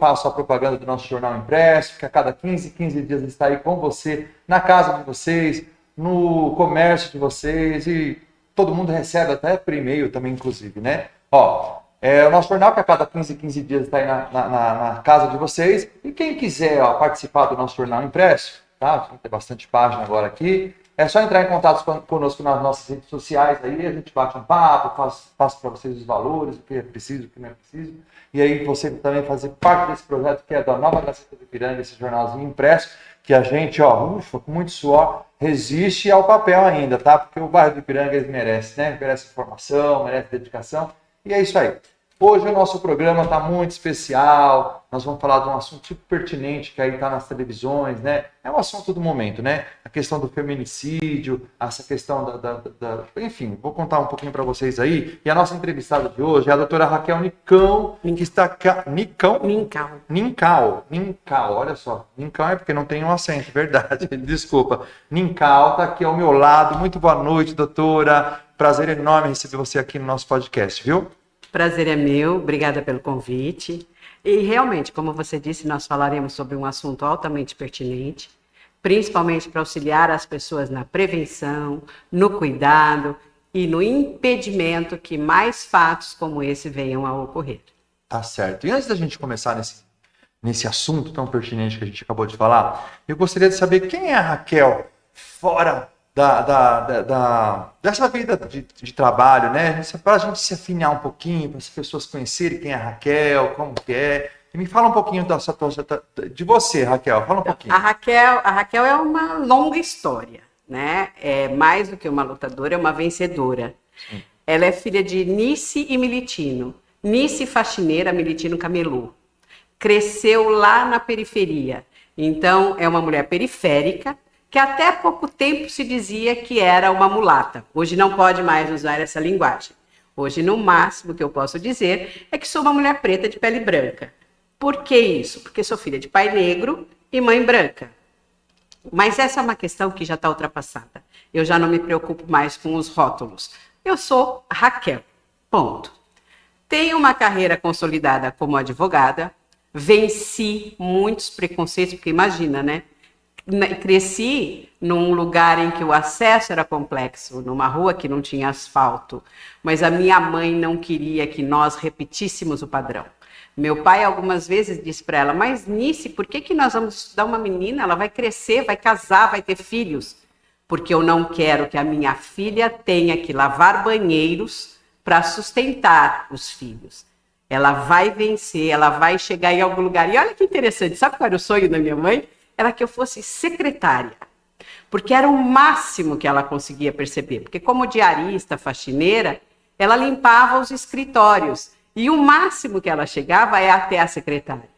faço a propaganda do nosso jornal impresso, que a cada 15 dias está aí com você, na casa de vocês, no comércio de vocês, e todo mundo recebe até por e-mail também, inclusive, né? Ó, o nosso jornal que a cada 15 dias está aí na casa de vocês, e quem quiser participar do nosso jornal impresso, tá? Tem bastante página agora aqui, é só entrar em contato conosco nas nossas redes sociais, aí a gente bate um papo, passo para vocês os valores, o que é preciso, o que não é preciso. E aí você também fazer parte desse projeto que é da Nova Gazeta do Ipiranga, esse jornalzinho impresso, que a gente, ufa, com muito suor, resiste ao papel ainda, tá? Porque o bairro do Ipiranga eles merecem, né? Merece informação, merece dedicação. E é isso aí. Hoje o nosso programa está muito especial, nós vamos falar de um assunto super pertinente que aí está nas televisões, né? É o assunto do momento, né? A questão do feminicídio, essa questão Enfim, vou contar um pouquinho para vocês aí. E a nossa entrevistada de hoje é a doutora Raquel Nincão, que está... Nincão, olha só. Nincão é porque não tem um acento, verdade, desculpa. Nincão está aqui ao meu lado. Muito boa noite, doutora. Prazer enorme receber você aqui no nosso podcast, viu? Prazer é meu, obrigada pelo convite. E realmente, como você disse, nós falaremos sobre um assunto altamente pertinente, principalmente para auxiliar as pessoas na prevenção, no cuidado e no impedimento que mais fatos como esse venham a ocorrer. Tá certo. E antes da gente começar nesse assunto tão pertinente que a gente acabou de falar, eu gostaria de saber quem é a Raquel fora dessa vida de trabalho, né? Para a gente se afinar um pouquinho, para as pessoas conhecerem quem é a Raquel, como que é. E me fala um pouquinho de você, Raquel. Fala um pouquinho. A Raquel é uma longa história, né? É mais do que uma lutadora, é uma vencedora. Sim. Ela é filha de Nice e Militino. Nice faxineira, Militino camelô. Cresceu lá na periferia. Então, é uma mulher periférica, que até pouco tempo se dizia que era uma mulata. Hoje não pode mais usar essa linguagem. Hoje, no máximo que eu posso dizer é que sou uma mulher preta de pele branca. Por que isso? Porque sou filha de pai negro e mãe branca. Mas essa é uma questão que já está ultrapassada. Eu já não me preocupo mais com os rótulos. Eu sou Raquel, ponto. Tenho uma carreira consolidada como advogada, venci muitos preconceitos, porque imagina, né? Cresci num lugar em que o acesso era complexo, numa rua que não tinha asfalto, mas a minha mãe não queria que nós repetíssemos o padrão. Meu pai algumas vezes disse para ela, mas Nice, por que nós vamos estudar uma menina? Ela vai crescer, vai casar, vai ter filhos. Porque eu não quero que a minha filha tenha que lavar banheiros para sustentar os filhos. Ela vai vencer, ela vai chegar em algum lugar. E olha que interessante, sabe qual era o sonho da minha mãe? Era que eu fosse secretária, porque era o máximo que ela conseguia perceber, porque como diarista, faxineira, ela limpava os escritórios, e o máximo que ela chegava é até a secretária.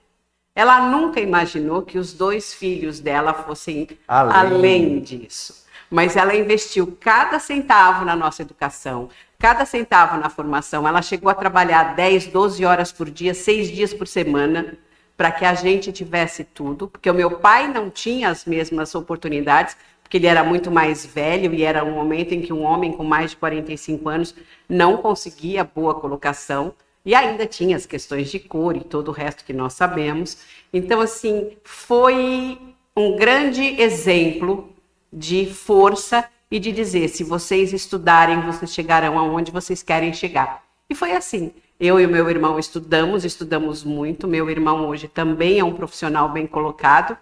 Ela nunca imaginou que os 2 filhos dela fossem além disso, mas ela investiu cada centavo na nossa educação, cada centavo na formação. Ela chegou a trabalhar 10, 12 horas por dia, 6 dias por semana, para que a gente tivesse tudo, porque o meu pai não tinha as mesmas oportunidades, porque ele era muito mais velho e era um momento em que um homem com mais de 45 anos não conseguia boa colocação, e ainda tinha as questões de cor e todo o resto que nós sabemos. Então, assim, foi um grande exemplo de força e de dizer, se vocês estudarem, vocês chegarão aonde vocês querem chegar. E foi assim. Eu e o meu irmão estudamos muito. Meu irmão hoje também é um profissional bem colocado.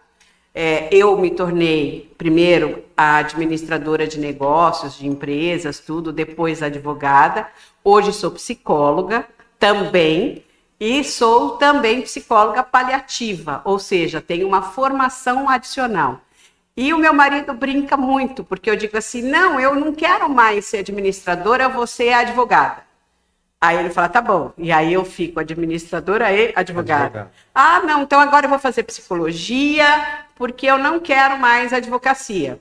Eu me tornei, primeiro, a administradora de negócios, de empresas, tudo, depois advogada. Hoje sou psicóloga também e sou também psicóloga paliativa, ou seja, tenho uma formação adicional. E o meu marido brinca muito, porque eu digo assim, não, eu não quero mais ser administradora, eu vou ser advogada. Aí ele fala, tá bom. E aí eu fico administradora e advogada. Ah, não, então agora eu vou fazer psicologia, porque eu não quero mais advocacia.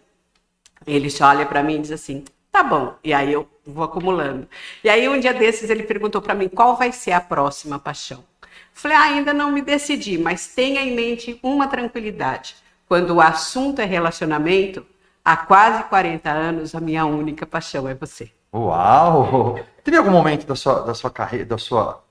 Ele só olha para mim e diz assim, tá bom. E aí eu vou acumulando. E aí um dia desses ele perguntou para mim, qual vai ser a próxima paixão? Falei, ainda não me decidi, mas tenha em mente uma tranquilidade. Quando o assunto é relacionamento, há quase 40 anos, a minha única paixão é você. Uau! Teve algum momento da sua carreira, da sua,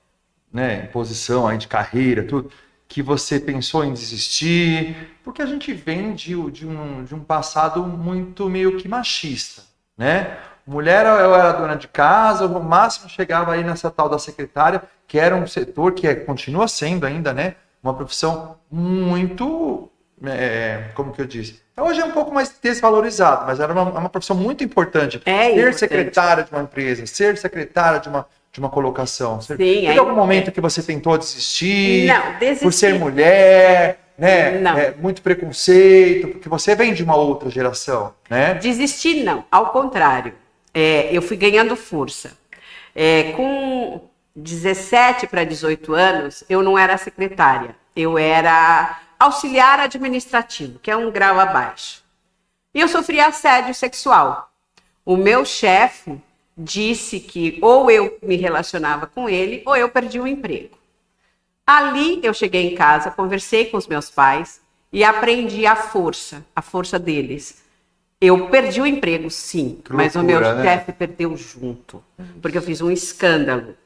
né, posição aí de carreira, tudo, que você pensou em desistir? Porque a gente vem de um passado muito meio que machista, né? Mulher, eu era dona de casa, no máximo chegava aí nessa tal da secretária, que era um setor que continua sendo ainda, né? Uma profissão muito, como que eu disse? Hoje é um pouco mais desvalorizado, mas era uma profissão muito importante. Ser importante. secretária de uma empresa, ser secretária de uma colocação. Sim, teve algum momento que você tentou desistir? Não, desisti. Por ser mulher, né? Não. Muito preconceito, porque você vem de uma outra geração, né? Desistir, não. Ao contrário. Eu fui ganhando força. Com 17 para 18 anos, eu não era secretária. Eu era auxiliar administrativo, que é um grau abaixo. E eu sofria assédio sexual. O meu chefe disse que ou eu me relacionava com ele ou eu perdi o emprego. Ali eu cheguei em casa, conversei com os meus pais e aprendi a força deles. Eu perdi o emprego, sim, Que mas loucura, o meu né? chefe perdeu junto, porque eu fiz um escândalo.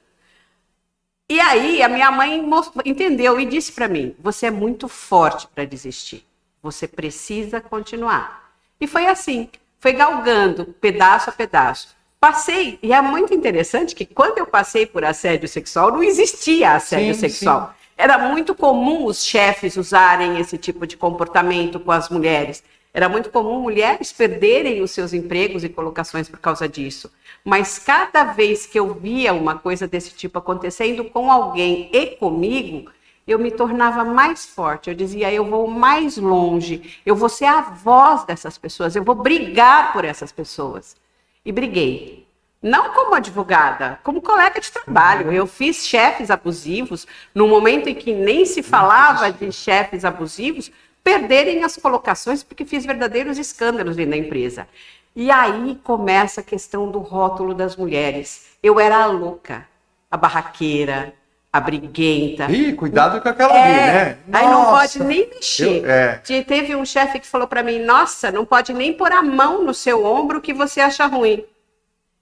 E aí a minha mãe entendeu e disse para mim, você é muito forte para desistir, você precisa continuar. E foi assim, foi galgando pedaço a pedaço. Passei, e é muito interessante que quando eu passei por assédio sexual, não existia assédio sexual. Sim. Era muito comum os chefes usarem esse tipo de comportamento com as mulheres. Era muito comum mulheres perderem os seus empregos e colocações por causa disso. Mas cada vez que eu via uma coisa desse tipo acontecendo com alguém e comigo, eu me tornava mais forte. Eu dizia, eu vou mais longe, eu vou ser a voz dessas pessoas, eu vou brigar por essas pessoas. E briguei. Não como advogada, como colega de trabalho. Eu fiz chefes abusivos, no momento em que nem se falava de chefes abusivos, perderem as colocações porque fiz verdadeiros escândalos dentro da empresa. E aí começa a questão do rótulo das mulheres. Eu era a louca, a barraqueira, a briguenta. Ih, cuidado com aquela ali, né? Aí não Nossa. pode nem mexer. Teve um chefe que falou para mim, nossa, não pode nem pôr a mão no seu ombro que você acha ruim.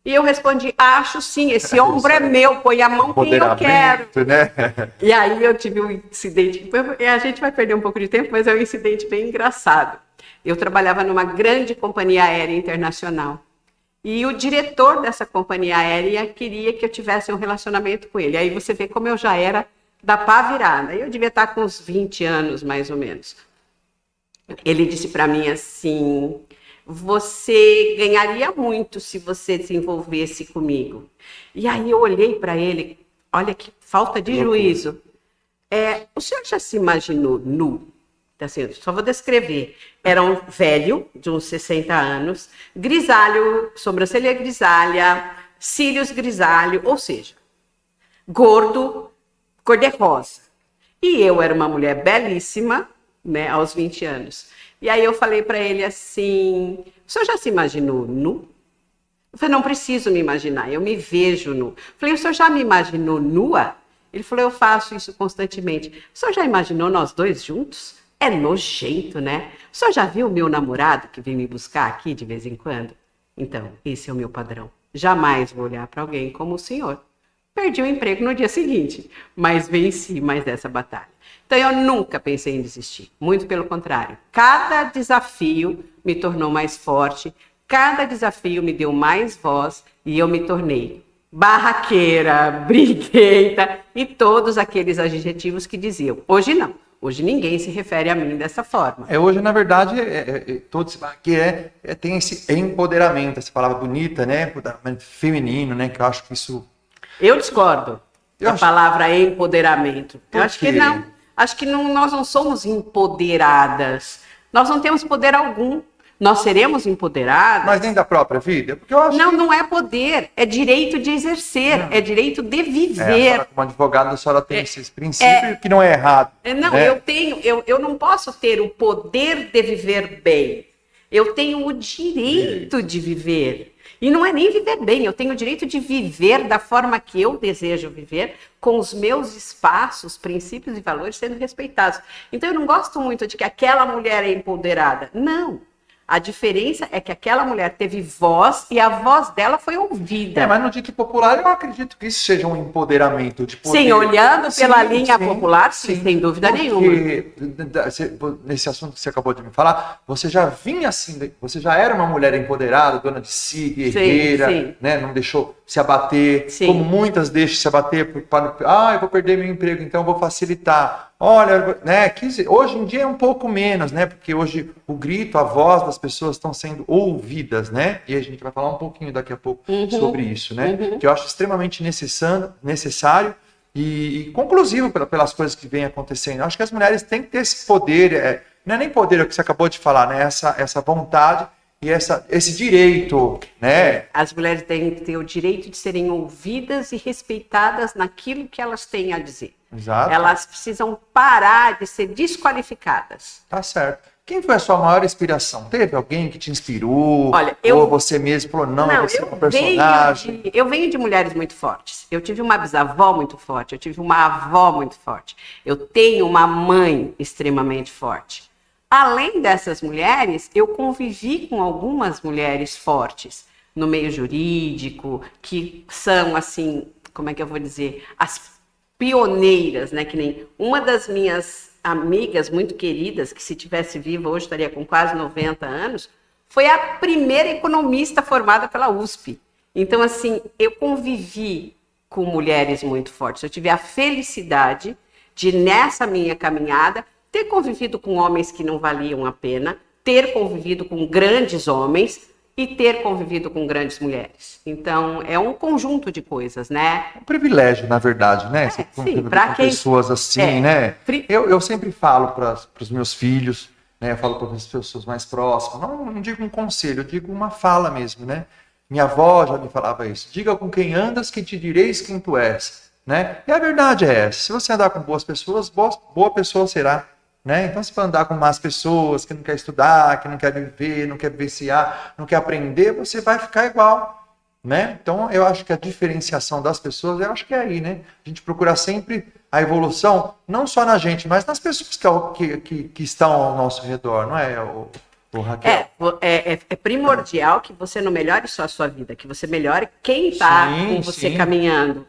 E eu respondi, acho sim, esse ombro é meu, põe a mão quem eu quero. Né? E aí eu tive um incidente, a gente vai perder um pouco de tempo, mas é um incidente bem engraçado. Eu trabalhava numa grande companhia aérea internacional. E o diretor dessa companhia aérea queria que eu tivesse um relacionamento com ele. Aí você vê como eu já era da pá virada. Eu devia estar com uns 20 anos, mais ou menos. Ele disse para mim assim, você ganharia muito se você se envolvesse comigo. E aí eu olhei para ele, olha que falta de juízo. O senhor já se imaginou nu? Assim, só vou descrever. Era um velho, de uns 60 anos, grisalho, sobrancelha grisalha, cílios grisalho, ou seja, gordo, cor-de-rosa. E eu era uma mulher belíssima, né, aos 20 anos. E aí eu falei para ele assim, o senhor já se imaginou nu? Eu falei, não preciso me imaginar, eu me vejo nu. Eu falei, o senhor já me imaginou nua? Ele falou, eu faço isso constantemente. O senhor já imaginou nós dois juntos? É nojento, né? O senhor já viu o meu namorado que vem me buscar aqui de vez em quando? Então, esse é o meu padrão. Jamais vou olhar para alguém como o senhor. Perdi o emprego no dia seguinte, mas venci mais dessa batalha. Então, eu nunca pensei em desistir. Muito pelo contrário. Cada desafio me tornou mais forte, cada desafio me deu mais voz e eu me tornei barraqueira, briguenta e todos aqueles adjetivos que diziam. Hoje não. Hoje ninguém se refere a mim dessa forma. Hoje, na verdade, todos que tem esse empoderamento, essa palavra bonita, né? Empoderamento feminino, né? Que eu acho que isso... Eu discordo da palavra empoderamento. Eu acho que não. Acho que não, nós não somos empoderadas. Nós não temos poder algum. Nós seremos empoderadas. Mas nem da própria vida? Porque eu acho não é poder, é direito de exercer, é direito de viver. Como advogada, a senhora tem esses princípios que não é errado. Não, né? eu não posso ter o poder de viver bem. Eu tenho o direito de viver. E não é nem viver bem, eu tenho o direito de viver da forma que eu desejo viver, com os meus espaços, princípios e valores sendo respeitados. Então eu não gosto muito de que aquela mulher é empoderada. Não. A diferença é que aquela mulher teve voz e a voz dela foi ouvida. Mas no dito popular eu acredito que isso seja um empoderamento de poder. Sim, olhando pela linha popular, sim, sem dúvida nenhuma. Porque nesse assunto que você acabou de me falar, você já vinha assim, você já era uma mulher empoderada, dona de si, guerreira, sim. né? Não deixou se abater, Sim. como muitas deixam se abater, eu vou perder meu emprego, então eu vou facilitar. Olha, né? Hoje em dia é um pouco menos, né? Porque hoje o grito, a voz das pessoas estão sendo ouvidas, né? E a gente vai falar um pouquinho daqui a pouco sobre isso, né? Que eu acho extremamente necessário e conclusivo pelas coisas que vêm acontecendo. Eu acho que as mulheres têm que ter esse poder, não é nem poder, é o que você acabou de falar, né? Essa vontade e esse direito, né? As mulheres têm que ter o direito de serem ouvidas e respeitadas naquilo que elas têm a dizer. Exato. Elas precisam parar de ser desqualificadas. Tá certo. Quem foi a sua maior inspiração? Teve alguém que te inspirou? Olha, ou você mesmo falou, não eu vou ser um personagem? Eu venho de mulheres muito fortes. Eu tive uma bisavó muito forte, eu tive uma avó muito forte. Eu tenho uma mãe extremamente forte. Além dessas mulheres, eu convivi com algumas mulheres fortes no meio jurídico, que são, assim, como é que eu vou dizer, as pioneiras, né? Que nem uma das minhas amigas muito queridas, que se tivesse viva hoje estaria com quase 90 anos, foi a primeira economista formada pela USP. Então, assim, eu convivi com mulheres muito fortes. Eu tive a felicidade de, nessa minha caminhada, ter convivido com homens que não valiam a pena, ter convivido com grandes homens e ter convivido com grandes mulheres. Então, é um conjunto de coisas, né? Um privilégio, na verdade, né? Você sim, para quem... pessoas assim, né? Eu sempre falo para os meus filhos, né? Eu falo para as pessoas mais próximas, não digo um conselho, eu digo uma fala mesmo, né? Minha avó já me falava isso. Diga com quem andas que te direis quem tu és, né? E a verdade é essa. Se você andar com boas pessoas, boa pessoa será. Né? Então, se for andar com más pessoas, que não quer estudar, que não quer viver, não quer vivenciar, não quer aprender, você vai ficar igual. Né? Então, eu acho que a diferenciação das pessoas, eu acho que é aí, né? A gente procura sempre a evolução, não só na gente, mas nas pessoas que estão ao nosso redor, não é, o Raquel? É primordial que você não melhore só a sua vida, que você melhore quem está com você caminhando.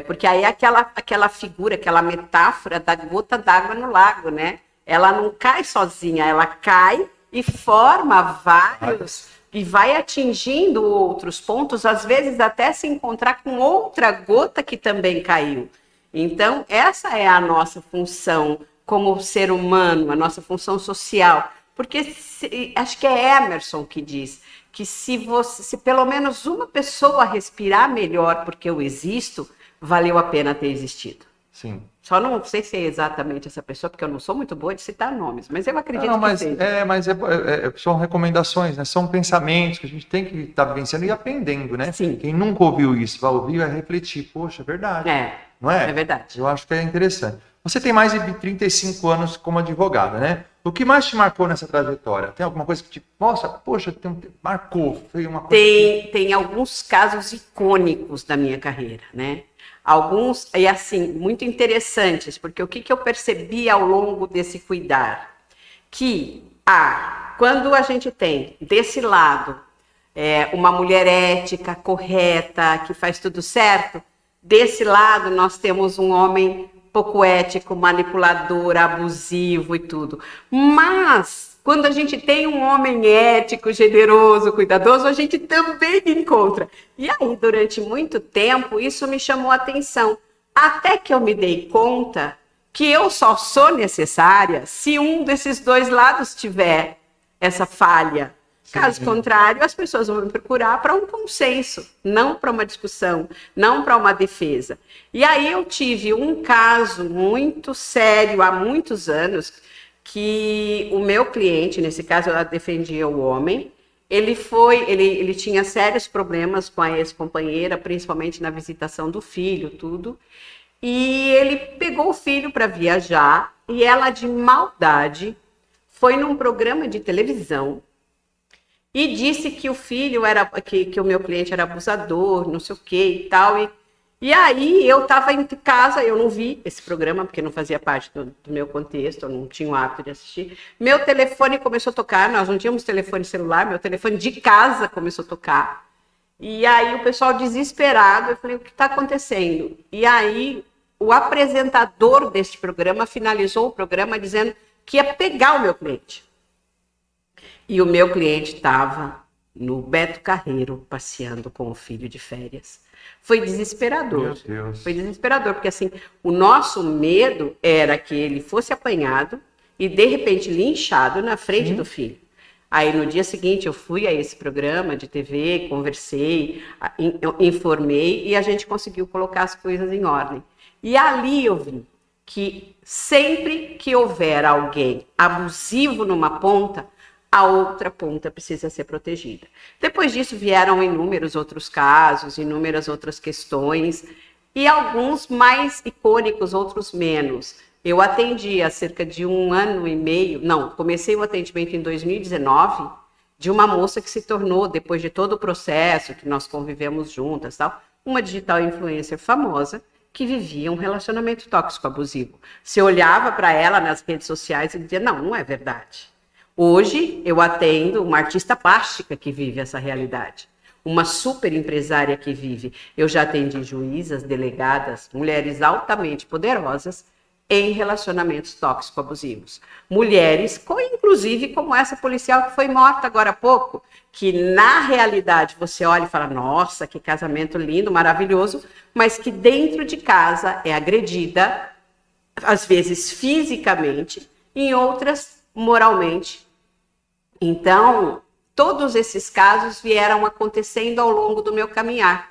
Porque aí é aquela figura, aquela metáfora da gota d'água no lago, né? Ela não cai sozinha, ela cai e forma vários e vai atingindo outros pontos, às vezes até se encontrar com outra gota que também caiu. Então, essa é a nossa função como ser humano, a nossa função social. Porque acho que é Emerson que diz que se pelo menos uma pessoa respirar melhor porque eu existo, valeu a pena ter existido. Sim. Só não sei se é exatamente essa pessoa, porque eu não sou muito boa de citar nomes, mas eu acredito que seja. Mas são recomendações, né? São pensamentos que a gente tem que estar vivenciando e aprendendo, né? Sim. Quem nunca ouviu isso, vai ouvir e vai refletir. Poxa, é verdade. Não é? É verdade. Eu acho que é interessante. Você tem mais de 35 anos como advogada, né? O que mais te marcou nessa trajetória? Tem alguma coisa que te... Nossa, poxa, marcou. Foi uma coisa Tem alguns casos icônicos da minha carreira, né? Alguns, e assim, muito interessantes, porque o que eu percebi ao longo desse cuidar? Que, quando a gente tem, desse lado, uma mulher ética, correta, que faz tudo certo, desse lado nós temos um homem pouco ético, manipulador, abusivo e tudo. Mas, quando a gente tem um homem ético, generoso, cuidadoso, a gente também encontra. E aí, durante muito tempo, isso me chamou a atenção. Até que eu me dei conta que eu só sou necessária se um desses dois lados tiver essa falha. Caso contrário, as pessoas vão me procurar para um consenso, não para uma discussão, não para uma defesa. E aí eu tive um caso muito sério há muitos anos, que o meu cliente, nesse caso eu defendia o homem, ele tinha sérios problemas com a ex-companheira, principalmente na visitação do filho, tudo. E ele pegou o filho para viajar e ela, de maldade, foi num programa de televisão e disse que o filho que o meu cliente era abusador, não sei o que e tal. E aí eu estava em casa, eu não vi esse programa, porque não fazia parte do meu contexto, eu não tinha o hábito de assistir. Meu telefone começou a tocar, nós não tínhamos telefone celular, meu telefone de casa começou a tocar. E aí o pessoal desesperado, eu falei, o que está acontecendo? E aí o apresentador deste programa finalizou o programa dizendo que ia pegar o meu cliente. E o meu cliente estava no Beto Carreiro, passeando com o filho de férias. Foi desesperador. Meu Deus. Foi desesperador, porque assim, o nosso medo era que ele fosse apanhado e, de repente, linchado na frente do filho. Aí, no dia seguinte, eu fui a esse programa de TV, conversei, informei e a gente conseguiu colocar as coisas em ordem. E ali eu vi que sempre que houver alguém abusivo numa ponta, a outra ponta precisa ser protegida. Depois disso vieram inúmeros outros casos, inúmeras outras questões, e alguns mais icônicos, outros menos. Eu atendi há cerca de 1 ano e meio, comecei o atendimento em 2019, de uma moça que se tornou, depois de todo o processo, que nós convivemos juntas, tal, uma digital influencer famosa, que vivia um relacionamento tóxico abusivo. Você olhava para ela nas redes sociais e dizia, não é verdade. Hoje, eu atendo uma artista plástica que vive essa realidade, uma super empresária que vive. Eu já atendi juízas, delegadas, mulheres altamente poderosas em relacionamentos tóxico-abusivos. Mulheres, inclusive como essa policial que foi morta agora há pouco, que na realidade você olha e fala, nossa, que casamento lindo, maravilhoso, mas que dentro de casa é agredida, às vezes fisicamente, em outras moralmente. Então, todos esses casos vieram acontecendo ao longo do meu caminhar.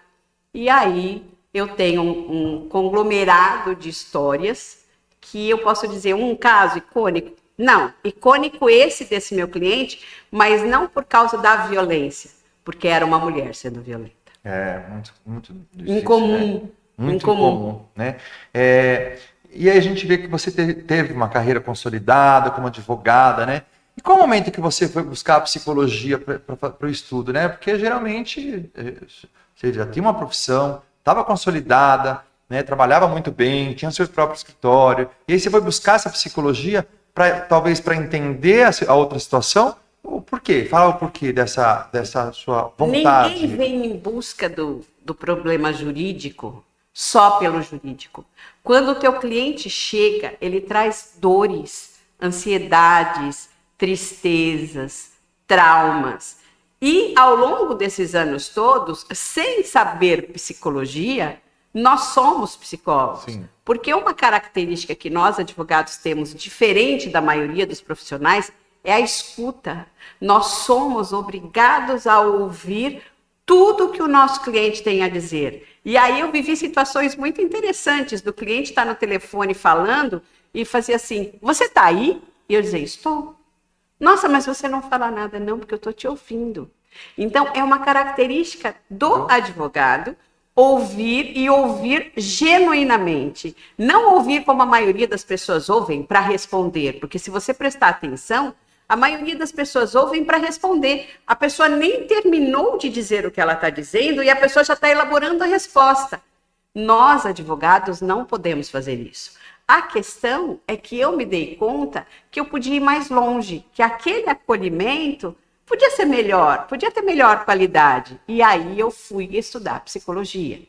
E aí eu tenho um conglomerado de histórias que eu posso dizer um caso icônico. Não, icônico esse desse meu cliente, mas não por causa da violência, porque era uma mulher sendo violenta. É, muito difícil, incomum. Né? Muito incomum, né? E aí a gente vê que você teve uma carreira consolidada como advogada, né? E qual o momento que você foi buscar a psicologia para o estudo, né? Porque geralmente você já tinha uma profissão, estava consolidada, né? Trabalhava muito bem, tinha seu próprio escritório, e aí você foi buscar essa psicologia talvez para entender a outra situação? O porquê? Fala o porquê dessa sua vontade. Ninguém vem em busca do problema jurídico só pelo jurídico. Quando o teu cliente chega, ele traz dores, ansiedades, tristezas, traumas. E ao longo desses anos todos, sem saber psicologia, nós somos psicólogos. Sim. Porque uma característica que nós advogados temos, diferente da maioria dos profissionais, é a escuta. Nós somos obrigados a ouvir tudo que o nosso cliente tem a dizer. E aí eu vivi situações muito interessantes do cliente estar no telefone falando e fazer assim, você está aí? E eu dizia, estou. Nossa, mas você não fala nada, não, porque eu estou te ouvindo. Então, é uma característica do advogado ouvir e ouvir genuinamente. Não ouvir como a maioria das pessoas ouvem para responder, porque se você prestar atenção, a maioria das pessoas ouvem para responder. A pessoa nem terminou de dizer o que ela está dizendo e a pessoa já está elaborando a resposta. Nós, advogados, não podemos fazer isso. A questão é que eu me dei conta que eu podia ir mais longe, que aquele acolhimento podia ser melhor, podia ter melhor qualidade. E aí eu fui estudar psicologia.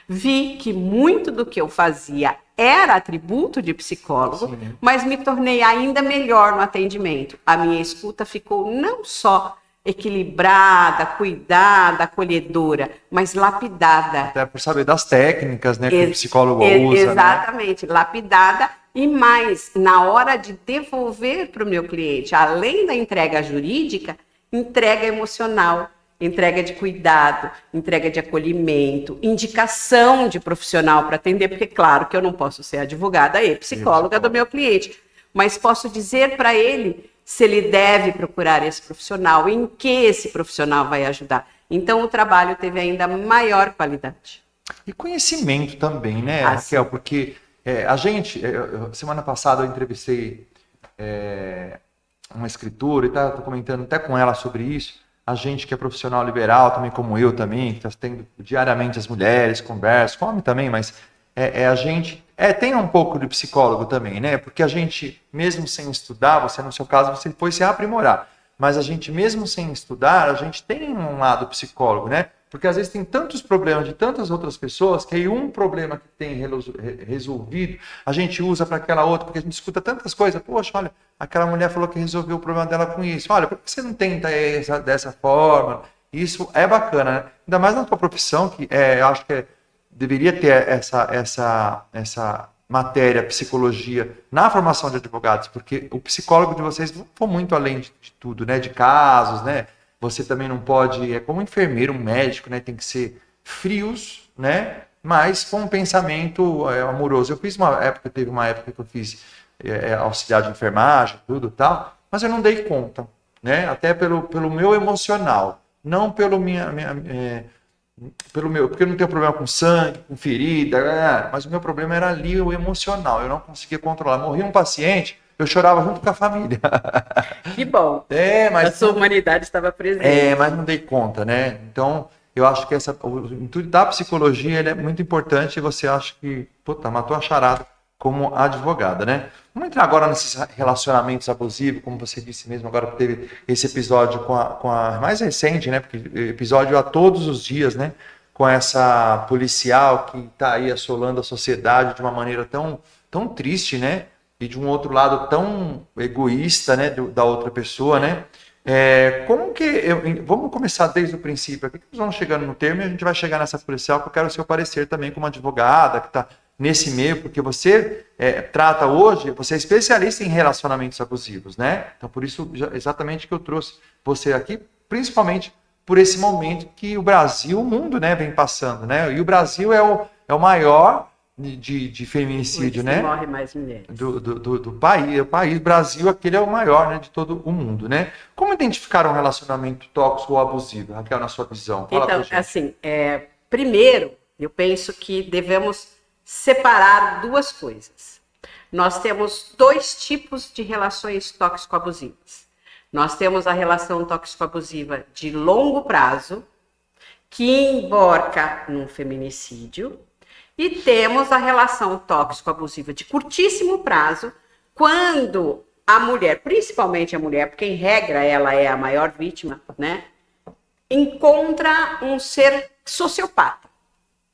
Vi que muito do que eu fazia era atributo de psicólogo, sim, mas me tornei ainda melhor no atendimento. A minha escuta ficou não só equilibrada, cuidada, acolhedora, mas lapidada. Até por saber das técnicas, né, que o psicólogo usa. Exatamente, né? Lapidada. E mais, na hora de devolver para o meu cliente, além da entrega jurídica, entrega emocional, entrega de cuidado, entrega de acolhimento, indicação de profissional para atender, porque claro que eu não posso ser advogada e psicóloga do meu cliente, mas posso dizer para ele se ele deve procurar esse profissional, em que esse profissional vai ajudar. Então o trabalho teve ainda maior qualidade. E conhecimento também, né, Raquel? Porque semana passada eu entrevistei uma escritora e estava comentando até com ela sobre isso. a gente que é profissional liberal, também como eu também, que está tendo diariamente as mulheres, conversa, homem também, mas a gente tem um pouco de psicólogo também, né? Porque a gente, mesmo sem estudar, você no seu caso, você foi se aprimorar, mas a gente mesmo sem estudar, a gente tem um lado psicólogo, né? Porque às vezes tem tantos problemas de tantas outras pessoas que aí um problema que tem resolvido, a gente usa para aquela outra, porque a gente escuta tantas coisas. Poxa, olha, aquela mulher falou que resolveu o problema dela com isso. Olha, por que você não tenta dessa forma? Isso é bacana, né? Ainda mais na tua profissão, que eu acho que deveria ter essa matéria, psicologia, na formação de advogados, porque o psicólogo de vocês foi muito além de tudo, né? De casos, né? Você também não pode, como enfermeiro, um médico, né? Tem que ser frios, né? Mas com um pensamento amoroso. Teve uma época que eu fiz auxiliar de enfermagem, tudo tal, mas eu não dei conta, né? Até pelo meu emocional, não pelo pelo meu, porque eu não tenho problema com sangue, com ferida, mas o meu problema era ali o emocional. Eu não conseguia controlar. Morria um paciente, eu chorava junto com a família. Que bom. Mas a sua humanidade estava presente. Mas não dei conta, né? Então, eu acho que o intuito da psicologia ele é muito importante e você acha que, puta, matou a charada como advogada, né? Vamos entrar agora nesses relacionamentos abusivos, como você disse mesmo, agora que teve esse episódio com a mais recente, né? Porque episódio a todos os dias, né? Com essa policial que está aí assolando a sociedade de uma maneira tão triste, né? E de um outro lado tão egoísta, né, da outra pessoa, né? Vamos começar desde o princípio aqui, que nós vamos chegando no termo e a gente vai chegar nessa policial, que eu quero o seu parecer também como advogada, que está nesse meio, porque você trata hoje, você é especialista em relacionamentos abusivos, né? Então, por isso, exatamente que eu trouxe você aqui, principalmente por esse momento que o Brasil, o mundo, né, vem passando, né? E o Brasil é o maior de feminicídio, né? Morre mais mulheres. Do país. O país, Brasil, aquele é o maior, né, de todo o mundo, né? Como identificar um relacionamento tóxico ou abusivo, Raquel, na sua visão? Fala pra gente. Assim, primeiro, eu penso que devemos separar duas coisas. Nós temos dois tipos de relações tóxico-abusivas. Nós temos a relação tóxico-abusiva de longo prazo, que embarca num feminicídio, e temos a relação tóxico-abusiva de curtíssimo prazo, quando a mulher, principalmente a mulher, porque em regra ela é a maior vítima, né, encontra um ser sociopata.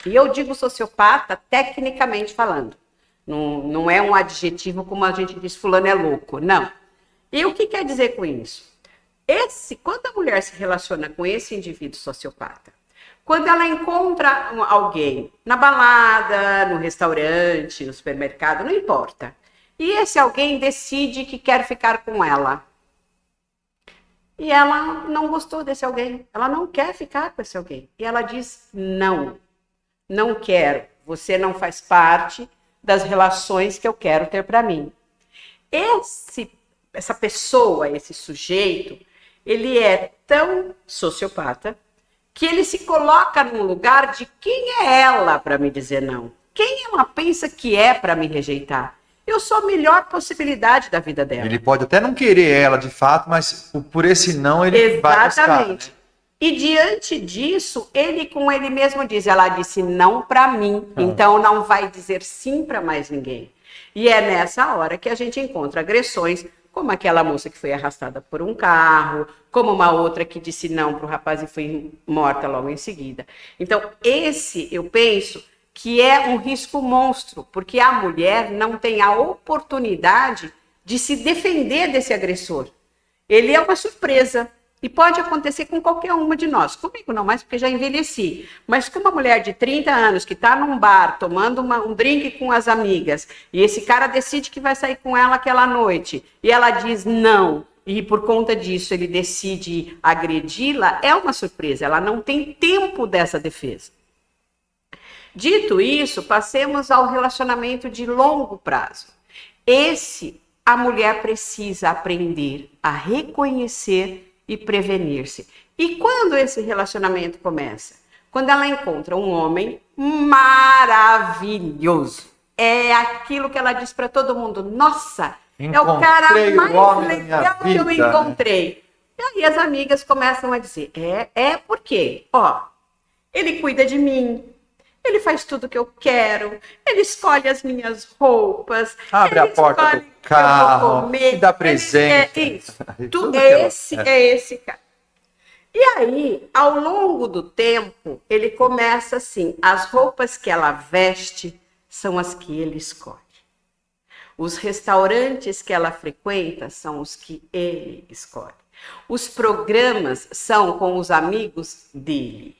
E eu digo sociopata tecnicamente falando. Não é um adjetivo como a gente diz fulano é louco, não. E o que quer dizer com isso? Quando a mulher se relaciona com esse indivíduo sociopata, quando ela encontra alguém na balada, no restaurante, no supermercado, não importa. E esse alguém decide que quer ficar com ela. E ela não gostou desse alguém. Ela não quer ficar com esse alguém. E ela diz, não quero. Você não faz parte das relações que eu quero ter para mim. Essa pessoa, esse sujeito, ele é tão sociopata que ele se coloca num lugar de quem é ela para me dizer não? Quem ela pensa que é para me rejeitar? Eu sou a melhor possibilidade da vida dela. Ele pode até não querer ela de fato, mas por esse não ele vai buscar. Exatamente. Né? E diante disso, ele com ele mesmo diz, ela disse não para mim, então não vai dizer sim para mais ninguém. E é nessa hora que a gente encontra agressões, como aquela moça que foi arrastada por um carro, como uma outra que disse não para o rapaz e foi morta logo em seguida. Então, eu penso que é um risco monstro, porque a mulher não tem a oportunidade de se defender desse agressor. Ele é uma surpresa e pode acontecer com qualquer uma de nós. Comigo não mais, porque já envelheci. Mas com uma mulher de 30 anos que está num bar tomando um drink com as amigas e esse cara decide que vai sair com ela aquela noite e ela diz não, e por conta disso ele decide agredi-la, é uma surpresa. Ela não tem tempo dessa defesa. Dito isso, passemos ao relacionamento de longo prazo. A mulher precisa aprender a reconhecer e prevenir-se. E quando esse relacionamento começa? Quando ela encontra um homem maravilhoso. É aquilo que ela diz para todo mundo. Nossa, é o cara mais legal que eu encontrei. E aí as amigas começam a dizer, por quê? Ó, ele cuida de mim, ele faz tudo que eu quero, ele escolhe as minhas roupas, Abre ele a porta escolhe do o que eu vou carro, comer. me dá presente. É isso. Tudo É esse cara. E aí, ao longo do tempo, ele começa assim, as roupas que ela veste são as que ele escolhe. Os restaurantes que ela frequenta são os que ele escolhe. Os programas são com os amigos dele.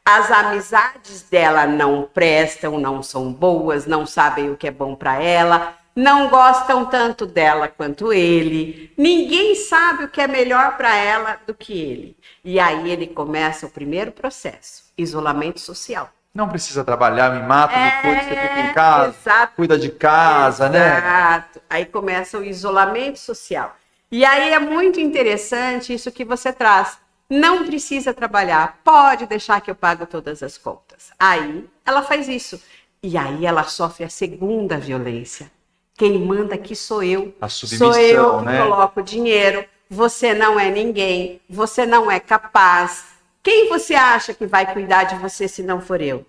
As amizades dela não prestam, não são boas, não sabem o que é bom para ela, não gostam tanto dela quanto ele. Ninguém sabe o que é melhor para ela do que ele. E aí ele começa o primeiro processo, isolamento social. Não precisa trabalhar, me mata, me cuida, você fica em casa, exato, cuida de casa, né? Exato. Aí começa o isolamento social. E aí é muito interessante isso que você traz. Não precisa trabalhar, pode deixar que eu pago todas as contas. Aí ela faz isso. E aí ela sofre a segunda violência. Quem manda aqui sou eu. A submissão, sou eu que né? coloco dinheiro. Você não é ninguém. Você não é capaz. Quem você acha que vai cuidar de você se não for eu?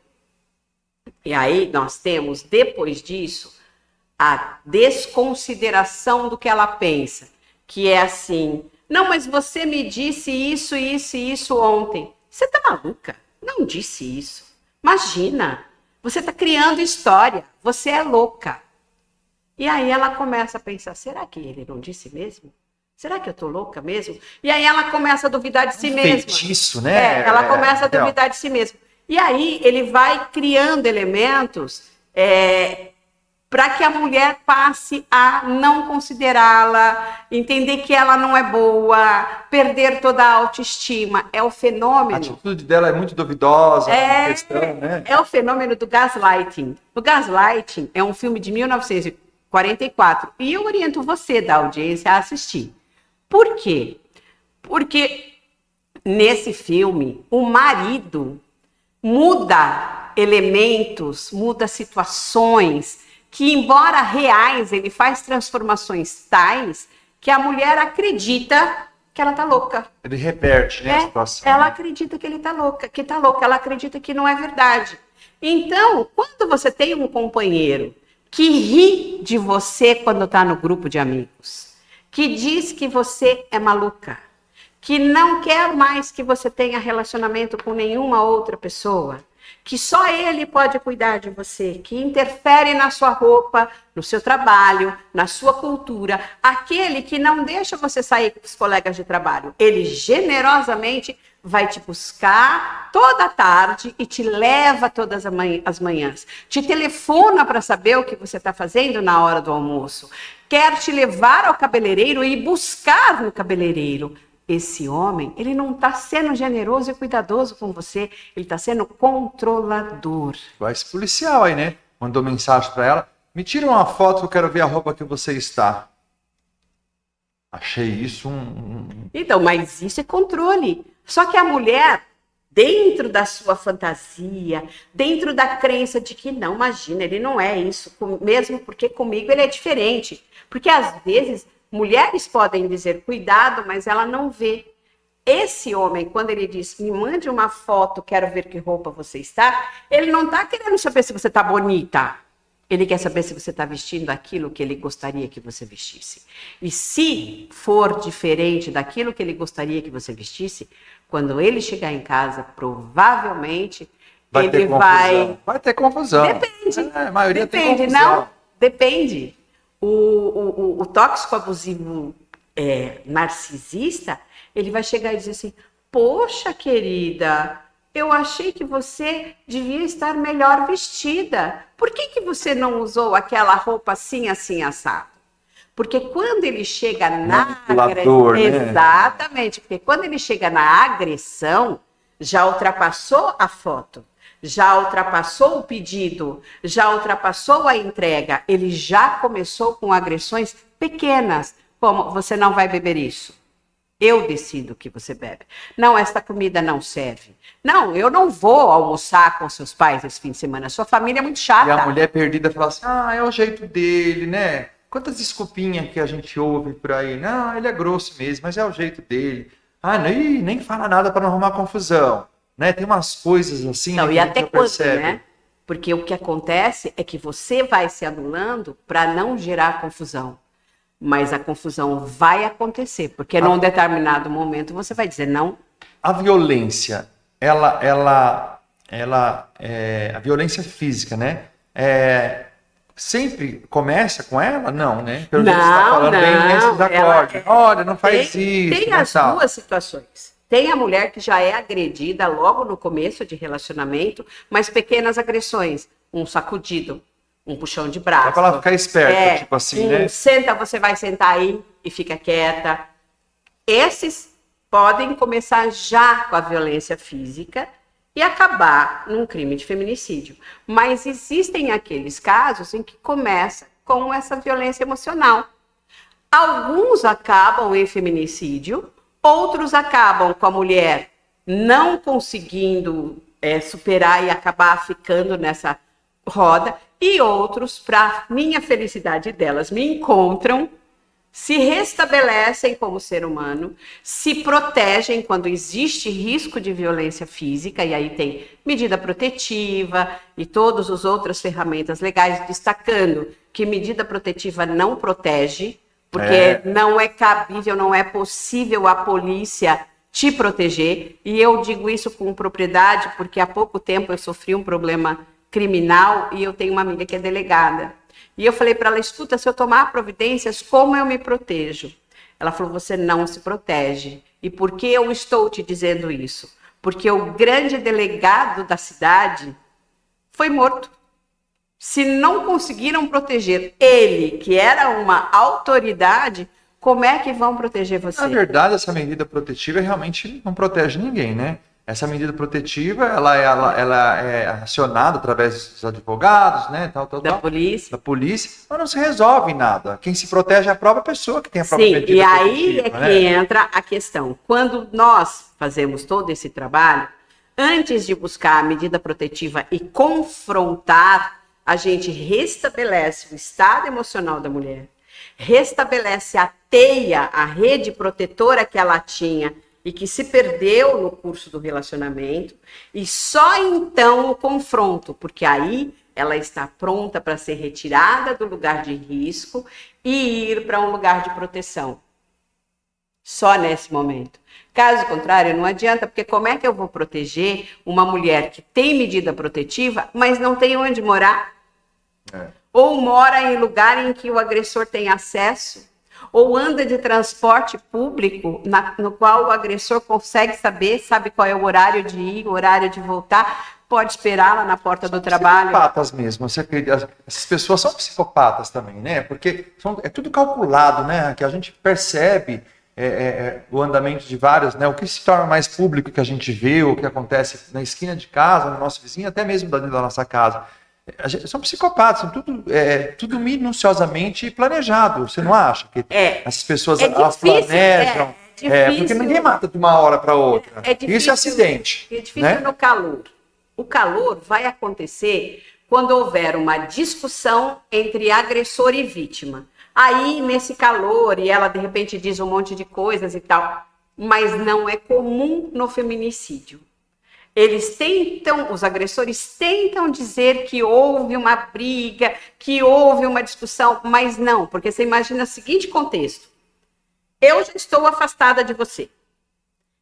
E aí nós temos, depois disso, a desconsideração do que ela pensa. Que é assim, não, mas você me disse isso, isso e isso ontem. Você tá maluca? Não disse isso. Imagina, você tá criando história. Você é louca. E aí ela começa a pensar, será que ele não disse mesmo? Será que eu tô louca mesmo? E aí ela começa a duvidar de si mesma. Feitiço, né? Ela começa a duvidar de si mesma. E aí ele vai criando elementos para que a mulher passe a não considerá-la, entender que ela não é boa, perder toda a autoestima. É o fenômeno. A atitude dela é muito duvidosa, questão, né? É o fenômeno do gaslighting. O Gaslighting é um filme de 1944 e eu oriento você da audiência a assistir. Por quê? Porque nesse filme o marido muda elementos, muda situações que, embora reais, ele faz transformações tais que a mulher acredita que ela tá louca. Ele reverte, né, a situação. Ela acredita que ele tá louca, ela acredita que não é verdade. Então, quando você tem um companheiro que ri de você quando tá no grupo de amigos, que diz que você é maluca, que não quer mais que você tenha relacionamento com nenhuma outra pessoa, que só ele pode cuidar de você, que interfere na sua roupa, no seu trabalho, na sua cultura, aquele que não deixa você sair com os colegas de trabalho, ele generosamente vai te buscar toda a tarde e te leva todas as manhãs, te telefona para saber o que você está fazendo na hora do almoço, quer te levar ao cabeleireiro e buscar no cabeleireiro. Esse homem, ele não está sendo generoso e cuidadoso com você, ele está sendo controlador. Vai esse policial aí, né? Mandou mensagem para ela, me tira uma foto que eu quero ver a roupa que você está. Achei isso Então, mas isso é controle. Só que a mulher, dentro da sua fantasia, dentro da crença de que não, imagina, ele não é isso, mesmo porque comigo ele é diferente. Porque às vezes mulheres podem dizer cuidado, mas ela não vê. Esse homem, quando ele diz, me mande uma foto, quero ver que roupa você está, ele não está querendo saber se você está bonita. Ele quer saber se você está vestindo aquilo que ele gostaria que você vestisse. E se for diferente daquilo que ele gostaria que você vestisse, quando ele chegar em casa, provavelmente vai ele ter confusão. Vai ter confusão. Depende. A maioria Depende, tem confusão. não? Depende. O tóxico abusivo narcisista, ele vai chegar e dizer assim, poxa, querida, eu achei que você devia estar melhor vestida. Por que você não usou aquela roupa assim, assim, assado? Porque quando ele chega na agressão... Né? Exatamente, porque quando ele chega na agressão, já ultrapassou a foto. Já ultrapassou o pedido, já ultrapassou a entrega, ele já começou com agressões pequenas, como você não vai beber isso. Eu decido que você bebe. Não, esta comida não serve. Não, eu não vou almoçar com seus pais esse fim de semana, sua família é muito chata. E a mulher perdida fala assim, é o jeito dele, né? Quantas desculpinhas que a gente ouve por aí. Não, ele é grosso mesmo, mas é o jeito dele. Ah, nem fala nada para não arrumar confusão, né? Tem umas coisas assim, Não, né, e que a gente até já quando, percebe. né? Porque o que acontece é que você vai se anulando para não gerar confusão. Mas a confusão vai acontecer, porque num determinado momento você vai dizer não. A violência, a violência física, né? Sempre começa com ela? Não, né? Pelo jeito que você está Não, falando bem nesses acordes. Olha, não faz isso, tem né, as tal. duas situações. Tem a mulher que já é agredida logo no começo de relacionamento, mas pequenas agressões, um sacudido, um puxão de Dá para ela braço, ficar esperta, tipo assim, né? senta, você vai sentar aí e fica quieta. Esses podem começar já com a violência física e acabar num crime de feminicídio. Mas existem aqueles casos em que começa com essa violência emocional. Alguns acabam em feminicídio, outros acabam com a mulher não conseguindo superar e acabar ficando nessa roda, e outros, para minha felicidade delas, me encontram, se restabelecem como ser humano, se protegem quando existe risco de violência física, e aí tem medida protetiva e todas as outras ferramentas legais, destacando que medida protetiva não protege, porque não é cabível, não é possível a polícia te proteger, e eu digo isso com propriedade, porque há pouco tempo eu sofri um problema criminal e eu tenho uma amiga que é delegada. E eu falei para ela, escuta, se eu tomar providências, como eu me protejo? Ela falou, você não se protege. E por que eu estou te dizendo isso? Porque o grande delegado da cidade foi morto. Se não conseguiram proteger ele, que era uma autoridade, como é que vão proteger você? Na verdade, essa medida protetiva realmente não protege ninguém, né? Essa medida protetiva, ela é acionada através dos advogados, né? Polícia. Da polícia, mas não se resolve em nada. Quem se protege é a própria pessoa que tem a própria medida protetiva. Sim, e aí é que entra a questão. Quando nós fazemos todo esse trabalho, antes de buscar a medida protetiva e confrontar, a gente restabelece o estado emocional da mulher, restabelece a teia, a rede protetora que ela tinha e que se perdeu no curso do relacionamento, e só então o confronto, porque aí ela está pronta para ser retirada do lugar de risco e ir para um lugar de proteção. Só nesse momento. Caso contrário, não adianta, porque como é que eu vou proteger uma mulher que tem medida protetiva, mas não tem onde morar? Ou mora em lugar em que o agressor tem acesso? Ou anda de transporte público, no qual o agressor consegue sabe qual é o horário de ir, o horário de voltar, pode esperar lá na porta do trabalho. Psicopatas mesmo, você acredita? Essas pessoas são psicopatas também, né? Porque é tudo calculado, né? Que a gente percebe o andamento de vários, né? O que se torna mais público que a gente vê, o que acontece na esquina de casa, no nosso vizinho, até mesmo dentro da nossa casa. São psicopatas, são tudo minuciosamente planejado. Você não acha que essas pessoas elas planejam? Porque ninguém mata de uma hora para outra. Isso é acidente. É difícil, né? No calor. O calor vai acontecer quando houver uma discussão entre agressor e vítima. Aí, nesse calor, e ela de repente diz um monte de coisas e tal, mas não é comum no feminicídio. Os agressores tentam dizer que houve uma briga, que houve uma discussão, mas não, porque você imagina o seguinte contexto. Eu já estou afastada de você.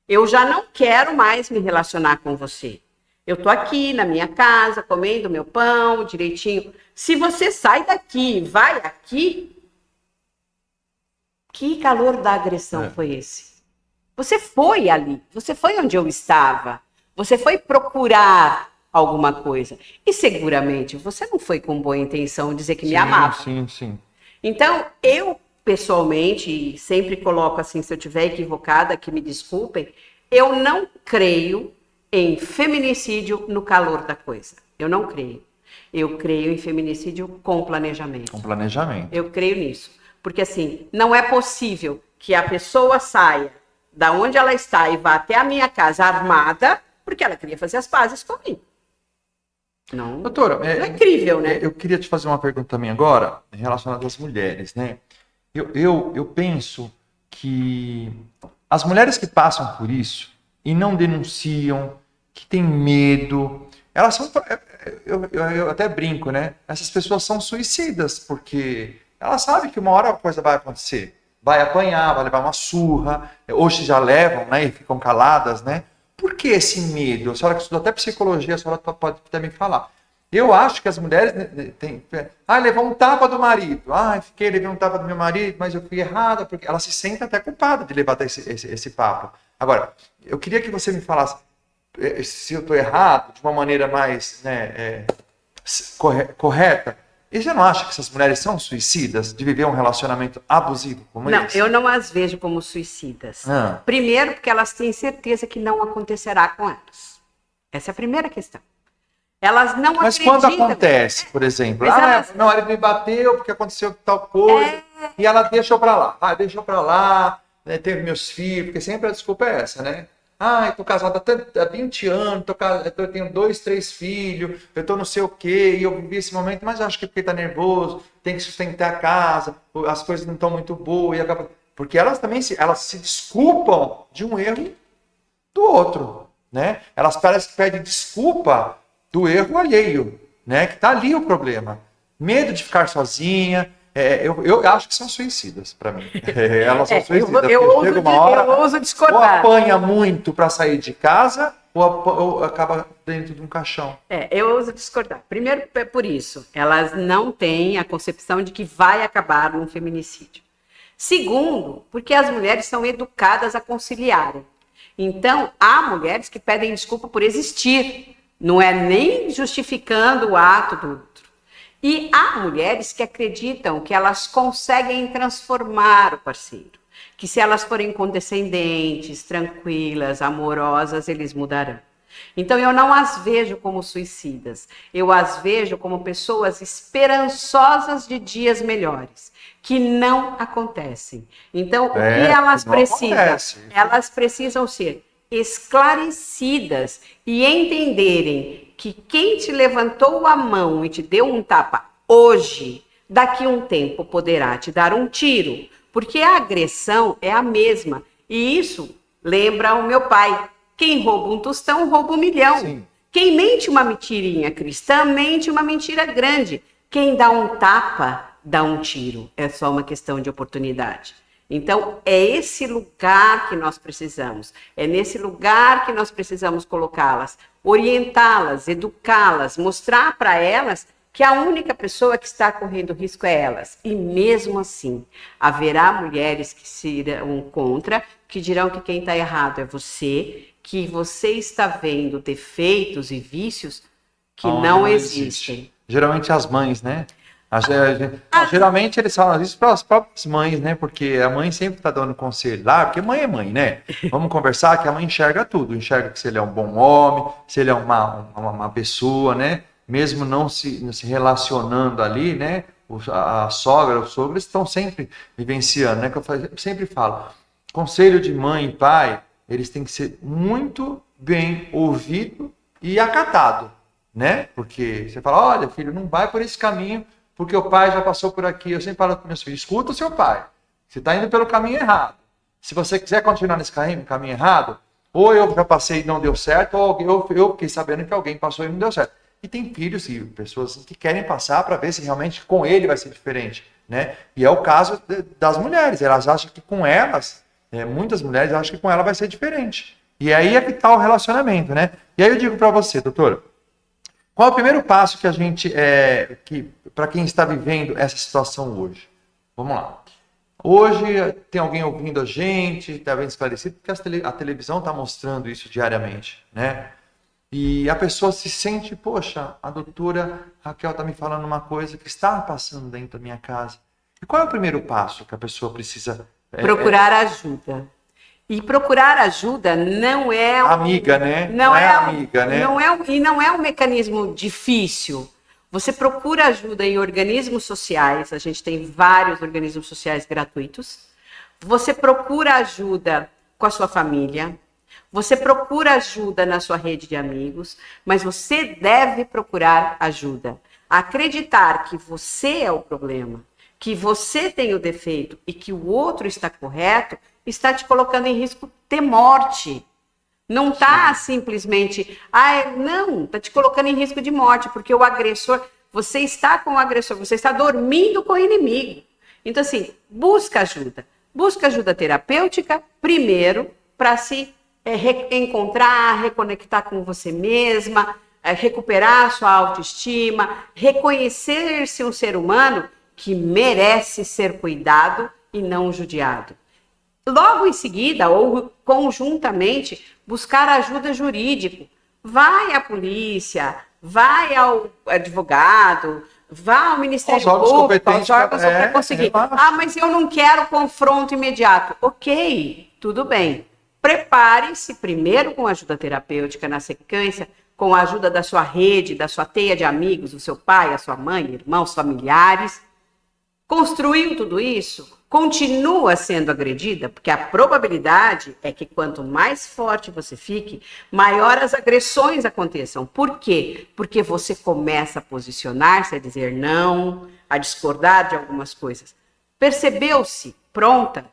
Eu já não quero mais me relacionar com você. Eu estou aqui na minha casa, comendo meu pão direitinho. Se você sai daqui e vai aqui, que calor da agressão foi esse? Você foi ali, você foi onde eu estava. Você foi procurar alguma coisa. E seguramente você não foi com boa intenção dizer que me amava. Sim. Então, eu pessoalmente, sempre coloco assim, se eu estiver equivocada, que me desculpem, eu não creio em feminicídio no calor da coisa. Eu não creio. Eu creio em feminicídio com planejamento. Com planejamento. Eu creio nisso. Porque assim, não é possível que a pessoa saia da onde ela está e vá até a minha casa armada, porque ela queria fazer as pazes comigo. Não, doutora, não é incrível, né? Eu queria te fazer uma pergunta também agora, relacionada às mulheres, né? Eu penso que as mulheres que passam por isso e não denunciam, que têm medo, elas são, eu até brinco, né? Essas pessoas são suicidas, porque elas sabem que uma hora a coisa vai acontecer. Vai apanhar, vai levar uma surra, hoje já levam, né? E ficam caladas, né? Por que esse medo? A senhora que estudou até psicologia, a senhora pode também falar. Eu acho que as mulheres têm... levou um tapa do marido. Levei um tapa do meu marido, mas eu fui errada. Porque ela se sente até culpada de levar esse papo. Agora, eu queria que você me falasse se eu estou errado, de uma maneira mais correta. E você não acha que essas mulheres são suicidas de viver um relacionamento abusivo como esse? Não, eu não as vejo como suicidas. Primeiro, porque elas têm certeza que não acontecerá com elas. Essa é a primeira questão. Elas não Mas acreditam. quando acontece, por exemplo, meu marido me bateu porque aconteceu tal coisa, e ela deixou pra lá. Deixou pra lá, né, teve meus filhos, porque sempre a desculpa é essa, né? Eu tô casada há 20 anos, eu tenho 2, 3 filhos, eu tô não sei o quê, e eu vivi esse momento, mas acho que porque tá nervoso, tem que sustentar a casa, as coisas não estão muito boas, porque elas também elas se desculpam de um erro do outro, né? Elas parecem que pedem desculpa do erro alheio, né? Que tá ali o problema. Medo de ficar sozinha. Eu acho que são suicidas, para mim. Elas são suicidas. Eu ouso discordar. Ou apanha muito para sair de casa, ou acaba dentro de um caixão. Eu ouso discordar. Primeiro, é por isso. Elas não têm a concepção de que vai acabar num feminicídio. Segundo, porque as mulheres são educadas a conciliarem. Então, há mulheres que pedem desculpa por existir. Não é nem justificando o ato do outro. E há mulheres que acreditam que elas conseguem transformar o parceiro. Que se elas forem condescendentes, tranquilas, amorosas, eles mudarão. Então eu não as vejo como suicidas. Eu as vejo como pessoas esperançosas de dias melhores. Que não acontecem. Então, o que elas precisam? Elas precisam ser esclarecidas e entenderem que quem te levantou a mão e te deu um tapa hoje, daqui a um tempo poderá te dar um tiro, porque a agressão é a mesma. E isso lembra o meu pai. Quem rouba um tostão, rouba 1 milhão. Sim. Quem mente uma mentirinha cristã, mente uma mentira grande. Quem dá um tapa, dá um tiro. É só uma questão de oportunidade. Então, é esse lugar que nós precisamos. É nesse lugar que nós precisamos colocá-las, orientá-las, educá-las, mostrar para elas que a única pessoa que está correndo risco é elas. E mesmo assim, haverá mulheres que se irão contra, que dirão que quem está errado é você, que você está vendo defeitos e vícios que não existem. Geralmente as mães, né? Geralmente eles falam isso para as próprias mães, né? Porque a mãe sempre está dando conselho lá, porque mãe é mãe, né? Vamos conversar que a mãe enxerga tudo, enxerga que se ele é um bom homem, se ele é uma pessoa, né? Mesmo não se relacionando ali, né? A sogra, o sogro, eles estão sempre vivenciando, né? Que eu sempre falo, conselho de mãe e pai, eles têm que ser muito bem ouvido e acatado, né? Porque você fala, olha, filho, não vai por esse caminho, porque o pai já passou por aqui. Eu sempre falo para meus filhos, escuta o seu pai. Você está indo pelo caminho errado. Se você quiser continuar nesse caminho errado, ou eu já passei e não deu certo, ou eu fiquei sabendo que alguém passou e não deu certo. E tem filhos e pessoas que querem passar para ver se realmente com ele vai ser diferente, né? E é o caso das mulheres. Elas acham que com elas, muitas mulheres acham que com ela vai ser diferente. E aí é que está o relacionamento, né? E aí eu digo para você, doutora, qual é o primeiro passo que a gente, para quem está vivendo essa situação hoje? Vamos lá. Hoje tem alguém ouvindo a gente, está bem esclarecido, porque a televisão está mostrando isso diariamente, né? E a pessoa se sente, poxa, a doutora Raquel está me falando uma coisa que está passando dentro da minha casa. E qual é o primeiro passo que a pessoa precisa? Procurar ajuda. E procurar ajuda não é amiga, né? Não é amiga, né? Não é um mecanismo difícil. Você procura ajuda em organismos sociais. A gente tem vários organismos sociais gratuitos. Você procura ajuda com a sua família. Você procura ajuda na sua rede de amigos. Mas você deve procurar ajuda. Acreditar que você é o problema, que você tem o defeito e que o outro está correto, está te colocando em risco de morte. Não está simplesmente, não, está te colocando em risco de morte, porque o agressor, você está com o agressor, você está dormindo com o inimigo. Então, assim, busca ajuda terapêutica, primeiro, para se reencontrar, reconectar com você mesma, recuperar sua autoestima, reconhecer-se um ser humano que merece ser cuidado e não judiado. Logo em seguida, ou conjuntamente, buscar ajuda jurídica. Vai à polícia, vai ao advogado, vá ao Ministério Público, aos órgãos para conseguir. Mas eu não quero confronto imediato. Ok, tudo bem. Prepare-se primeiro com ajuda terapêutica, na sequência, com a ajuda da sua rede, da sua teia de amigos, do seu pai, a sua mãe, irmãos, familiares. Construiu tudo isso? Continua sendo agredida? Porque a probabilidade é que quanto mais forte você fique, maior as agressões aconteçam. Por quê? Porque você começa a posicionar-se, a dizer não, a discordar de algumas coisas. Percebeu-se pronta?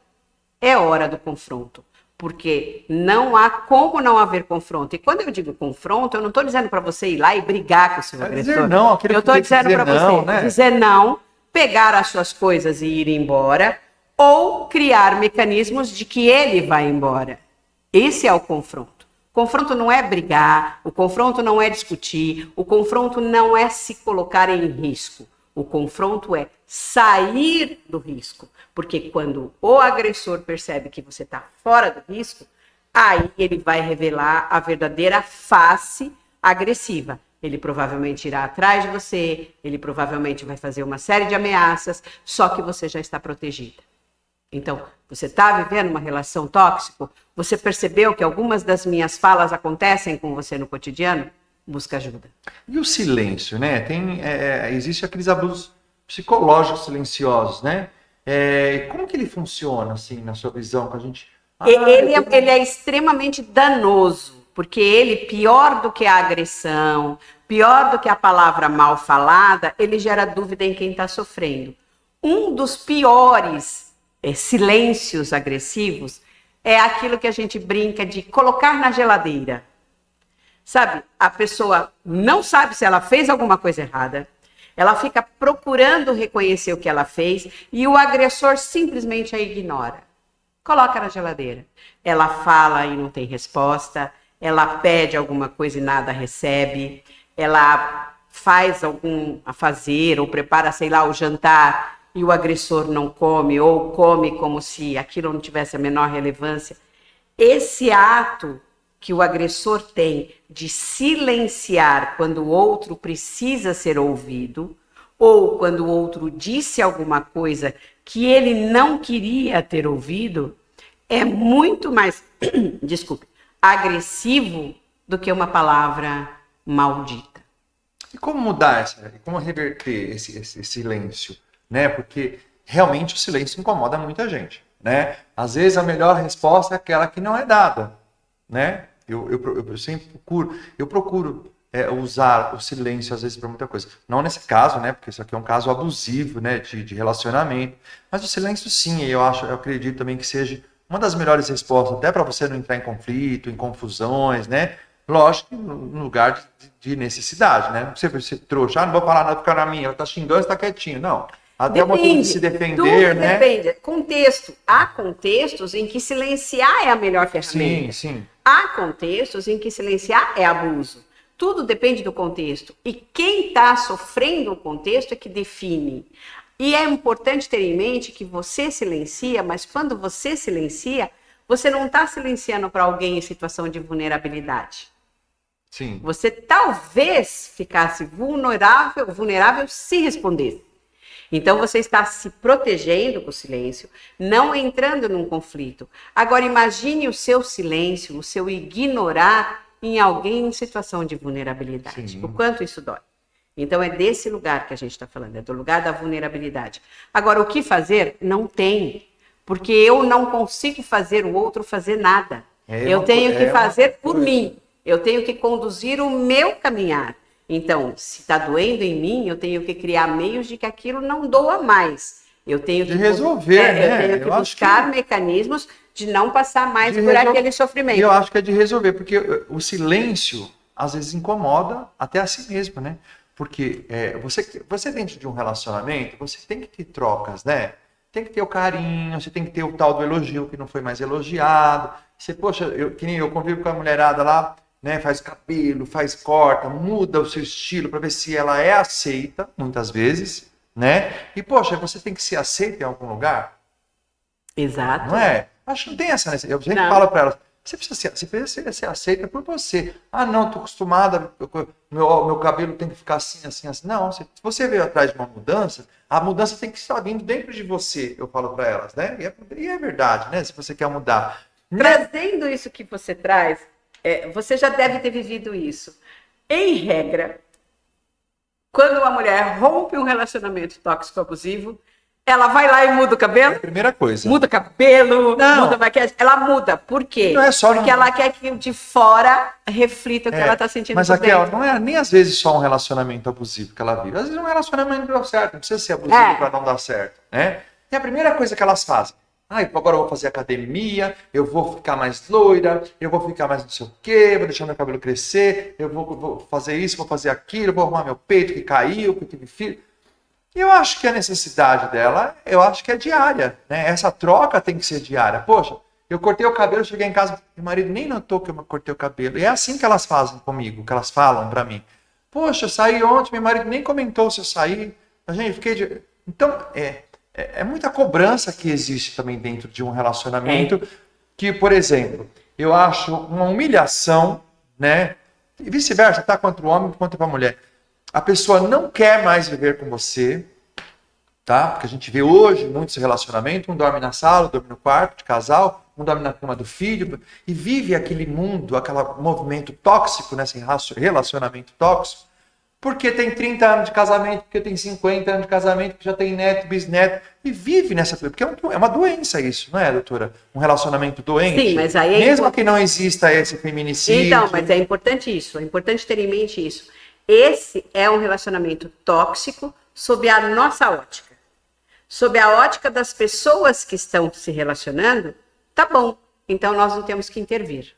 É hora do confronto. Porque não há como não haver confronto. E quando eu digo confronto, eu não estou dizendo para você ir lá e brigar com o seu agressor. Dizer não, eu estou dizendo para você né? dizer não, pegar as suas coisas e ir embora, ou criar mecanismos de que ele vai embora. Esse é o confronto. O confronto não é brigar, o confronto não é discutir, o confronto não é se colocar em risco. O confronto é sair do risco. Porque quando o agressor percebe que você está fora do risco, aí ele vai revelar a verdadeira face agressiva. Ele provavelmente irá atrás de você, ele provavelmente vai fazer uma série de ameaças, só que você já está protegida. Então, você está vivendo uma relação tóxica? Você percebeu que algumas das minhas falas acontecem com você no cotidiano? Busca ajuda. E o silêncio, né? Existe aqueles abusos psicológicos silenciosos, né? Como que ele funciona, assim, na sua visão? Com a gente... ele é extremamente danoso, porque ele, pior do que a agressão, pior do que a palavra mal falada, ele gera dúvida em quem está sofrendo. Um dos piores silêncios agressivos é aquilo que a gente brinca de colocar na geladeira. Sabe, a pessoa não sabe se ela fez alguma coisa errada, ela fica procurando reconhecer o que ela fez e o agressor simplesmente a ignora. Coloca na geladeira. Ela fala e não tem resposta, ela pede alguma coisa e nada recebe, ela faz algum a fazer ou prepara, sei lá, o jantar e o agressor não come ou come como se aquilo não tivesse a menor relevância. Esse ato que o agressor tem de silenciar quando o outro precisa ser ouvido ou quando o outro disse alguma coisa que ele não queria ter ouvido é muito mais, agressivo do que uma palavra maldita. E como mudar como reverter esse silêncio, né? Porque realmente o silêncio incomoda muita gente, né? Às vezes a melhor resposta é aquela que não é dada, né? Eu sempre procuro usar o silêncio às vezes para muita coisa. Não nesse caso, né? Porque isso aqui é um caso abusivo, né? De relacionamento. Mas o silêncio, sim, eu acredito também que seja uma das melhores respostas, até para você não entrar em conflito, em confusões, né? Lógico, no lugar de necessidade, né? Você trouxa, não vou falar nada, ficar na minha, ela tá xingando, você tá quietinho. Não. Até uma coisa de se defender, né? Depende. Contexto. Há contextos em que silenciar é a melhor ferramenta. Sim. Há contextos em que silenciar é abuso. Tudo depende do contexto. E quem está sofrendo o contexto é que define. E é importante ter em mente que você silencia, mas quando você silencia, você não está silenciando para alguém em situação de vulnerabilidade. Sim. Você talvez ficasse vulnerável se respondesse. Então, você está se protegendo com o silêncio, não entrando num conflito. Agora, imagine o seu silêncio, o seu ignorar em alguém em situação de vulnerabilidade. Sim. O quanto isso dói. Então, é desse lugar que a gente está falando, é do lugar da vulnerabilidade. Agora, o que fazer? Não tem. Porque eu não consigo fazer o outro fazer nada. Eu tenho que fazer por mim. Eu tenho que conduzir o meu caminhar. Então, se está doendo em mim, eu tenho que criar meios de que aquilo não doa mais. Eu tenho de resolver, né? Eu tenho que buscar mecanismos de não passar mais por aquele sofrimento. E eu acho que é de resolver, porque o silêncio, às vezes, incomoda até a si mesmo, né? Porque você dentro de um relacionamento, você tem que ter trocas, né? Tem que ter o carinho, você tem que ter o tal do elogio que não foi mais elogiado. Você, poxa, que nem eu convivo com a mulherada lá, né? Faz cabelo, faz corta, muda o seu estilo para ver se ela é aceita, muitas vezes, né? E, poxa, você tem que ser aceita em algum lugar. Exato. Não é? Acho que não tem essa necessidade. Eu sempre falo para elas, você precisa ser aceita por você. Ah, não, estou acostumada, meu cabelo tem que ficar assim, assim, assim. Não, se você veio atrás de uma mudança, a mudança tem que estar vindo dentro de você, eu falo para elas, né? E é verdade, né? Se você quer mudar. Trazendo isso que você traz, você já deve ter vivido isso. Em regra, quando uma mulher rompe um relacionamento tóxico abusivo, ela vai lá e muda o cabelo? É a primeira coisa. Muda cabelo, muda maquiagem. Ela muda. Por quê? Não é só porque ela quer que de fora reflita o que ela está sentindo mas por Raquel, dentro. não é nem às vezes só um relacionamento abusivo que ela vive. Às vezes um relacionamento não deu certo. Não precisa ser abusivo para não dar certo. Né? E a primeira coisa que elas fazem, agora eu vou fazer academia, eu vou ficar mais loira, eu vou ficar mais não sei o quê, vou deixar meu cabelo crescer, eu vou fazer isso, vou fazer aquilo, vou arrumar meu peito que caiu, que eu tive filho. E eu acho que a necessidade dela, eu acho que é diária, né? Essa troca tem que ser diária. Poxa, eu cortei o cabelo, cheguei em casa, meu marido nem notou que eu cortei o cabelo. E é assim que elas fazem comigo, que elas falam pra mim. Poxa, eu saí ontem, meu marido nem comentou se eu saí. Gente, fiquei. Então, é muita cobrança que existe também dentro de um relacionamento. Que, por exemplo, eu acho uma humilhação, né? E vice-versa, tá? Quanto o homem, quanto para a mulher. A pessoa não quer mais viver com você, tá? Porque a gente vê hoje muitos relacionamentos, um dorme na sala, dorme no quarto de casal, um dorme na cama do filho, e vive aquele mundo, aquele movimento tóxico, né? Esse relacionamento tóxico, porque tem 30 anos de casamento, porque tem 50 anos de casamento, porque já tem neto, bisneto, e vive nessa... Porque é uma doença isso, não é, doutora? Um relacionamento doente. Sim, mas aí mesmo que não exista esse feminicídio... Então, mas é importante isso, é importante ter em mente isso. Esse é um relacionamento tóxico sob a nossa ótica. Sob a ótica das pessoas que estão se relacionando, tá bom. Então, nós não temos que intervir.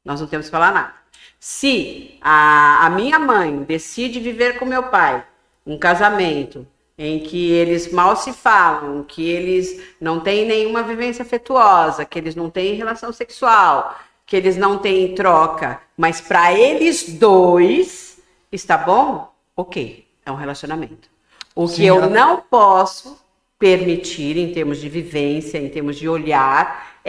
Nós não temos que falar nada. Se a minha mãe decide viver com meu pai um casamento em que eles mal se falam, que eles não têm nenhuma vivência afetuosa, que eles não têm relação sexual, que eles não têm troca, mas para eles dois... Está bom? Ok, é um relacionamento. O que eu não posso permitir em termos de vivência, em termos de olhar,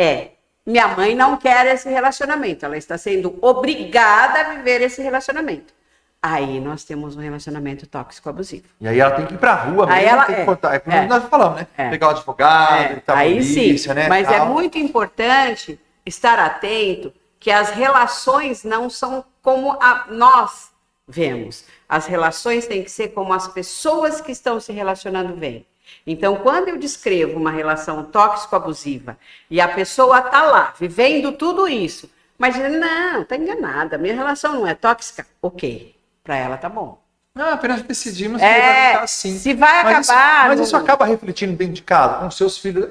minha mãe não quer esse relacionamento, ela está sendo obrigada a viver esse relacionamento. Aí nós temos um relacionamento tóxico abusivo. E aí ela tem que ir pra rua mesmo, aí ela, tem que contar. É como nós falamos, né? Pegar o advogado, tá, aí polícia, sim, né? Mas é muito importante estar atento que as relações não são como nós vemos. As relações têm que ser como as pessoas que estão se relacionando veem. Então, quando eu descrevo uma relação tóxico-abusiva e a pessoa está lá, vivendo tudo isso, mas não, está enganada, minha relação não é tóxica, ok, para ela tá bom. Não, apenas decidimos que vai ficar assim. Se vai acabar... Mas isso acaba refletindo dentro de casa, com seus filhos.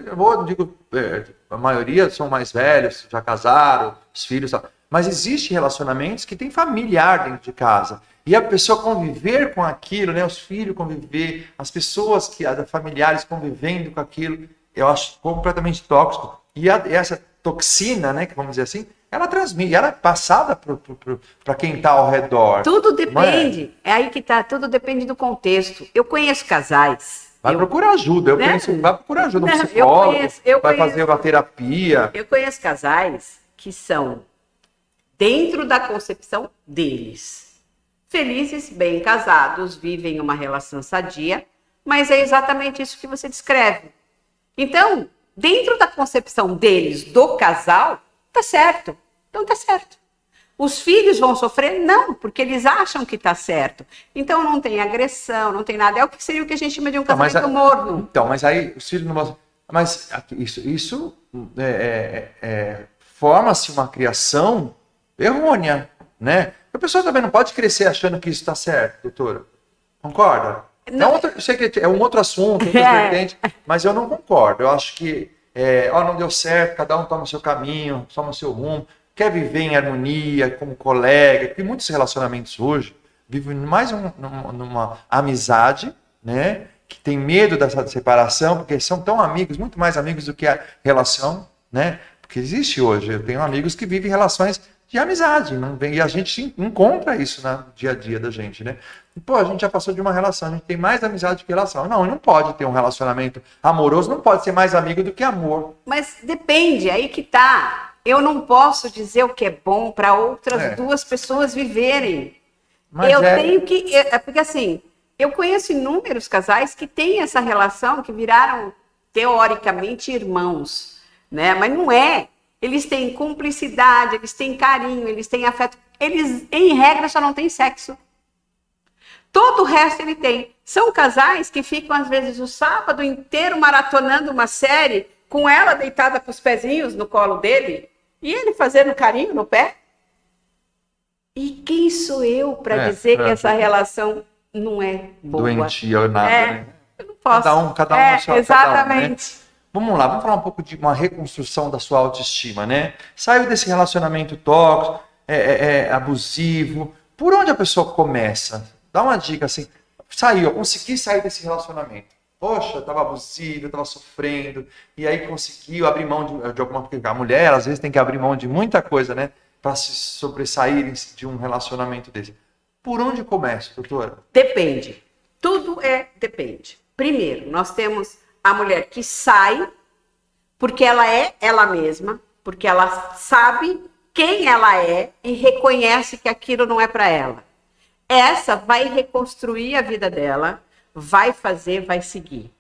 A maioria são mais velhos, já casaram, os filhos... Mas existem relacionamentos que tem familiar dentro de casa. E a pessoa conviver com aquilo, né? Os filhos conviver, as pessoas familiares convivendo com aquilo, eu acho completamente tóxico. E essa toxina, né? Que vamos dizer assim, ela transmite, ela é passada para quem está ao redor. Tudo depende. É aí que tá, tudo depende do contexto. Eu conheço casais. Vai procurar ajuda, vai procurar ajuda, um psicólogo, vai fazer uma terapia. Eu conheço casais que são dentro da concepção deles. Felizes, bem casados, vivem uma relação sadia, mas é exatamente isso que você descreve. Então, dentro da concepção deles, do casal, tá certo. Então tá certo. Os filhos vão sofrer? Não, porque eles acham que tá certo. Então não tem agressão, não tem nada. É o que seria o que a gente chama de um casamento morno. Então, mas aí os filhos não vão... Mas isso forma-se uma criação errônea, né? A pessoa também não pode crescer achando que isso está certo, doutora. Concorda? Eu sei que é um outro assunto, outras vertentes, mas eu não concordo. Eu acho que não deu certo, cada um toma o seu caminho, toma o seu rumo, quer viver em harmonia, como colega, porque muitos relacionamentos hoje vivem mais numa amizade, né? Que tem medo dessa separação, porque são tão amigos, muito mais amigos do que a relação, né? Porque existe hoje, eu tenho amigos que vivem relações de amizade, não vem, e a gente encontra isso no dia a dia da gente, né? E, pô, a gente já passou de uma relação, a gente tem mais amizade que relação. Não pode ter um relacionamento amoroso, não pode ser mais amigo do que amor. Mas depende, aí que tá. Eu não posso dizer o que é bom para outras duas pessoas viverem. Mas tenho que... porque assim, eu conheço inúmeros casais que têm essa relação, que viraram, teoricamente, irmãos, né? Mas não é. Eles têm cumplicidade, eles têm carinho, eles têm afeto. Eles, em regra, só não têm sexo. Todo o resto ele tem. São casais que ficam, às vezes, o sábado inteiro maratonando uma série, com ela deitada com os pezinhos no colo dele, e ele fazendo carinho no pé. E quem sou eu para dizer que essa relação não é boa? Doentia ou nada, né? Eu não posso. Cada um exatamente. Cada um, né? Vamos lá, vamos falar um pouco de uma reconstrução da sua autoestima, né? Saiu desse relacionamento tóxico, abusivo. Por onde a pessoa começa? Dá uma dica assim. Eu consegui sair desse relacionamento. Poxa, eu estava abusivo, eu estava sofrendo. E aí conseguiu abrir mão de alguma coisa. A mulher, às vezes, tem que abrir mão de muita coisa, né? Para se sobressair de um relacionamento desse. Por onde começa, doutora? Depende. Tudo depende. Primeiro, nós temos a mulher que sai porque ela é ela mesma, porque ela sabe quem ela é e reconhece que aquilo não é para ela. Essa vai reconstruir a vida dela, vai fazer, vai seguir.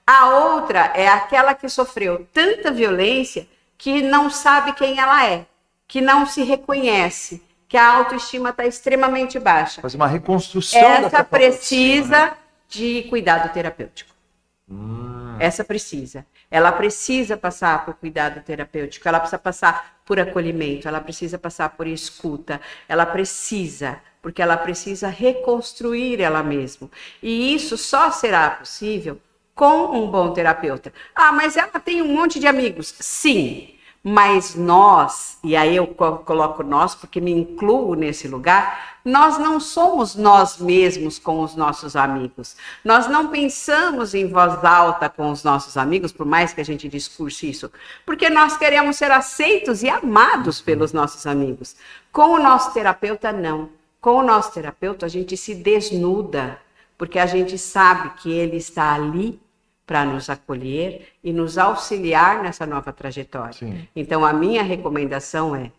A outra é aquela que sofreu tanta violência que não sabe quem ela é, que não se reconhece, que a autoestima está extremamente baixa. Fazer uma reconstrução. Essa precisa de cuidado terapêutico. Essa precisa. Ela precisa passar por cuidado terapêutico, ela precisa passar por acolhimento, ela precisa passar por escuta, porque ela precisa reconstruir ela mesma. E isso só será possível com um bom terapeuta. Mas ela tem um monte de amigos. Sim, mas nós, e aí eu coloco nós porque me incluo nesse lugar, nós não somos nós mesmos com os nossos amigos. Nós não pensamos em voz alta com os nossos amigos, por mais que a gente discurse isso, porque nós queremos ser aceitos e amados pelos nossos amigos. Com o nosso terapeuta, não. Com o nosso terapeuta, a gente se desnuda, porque a gente sabe que ele está ali para nos acolher e nos auxiliar nessa nova trajetória. Sim. Então, a minha recomendação é: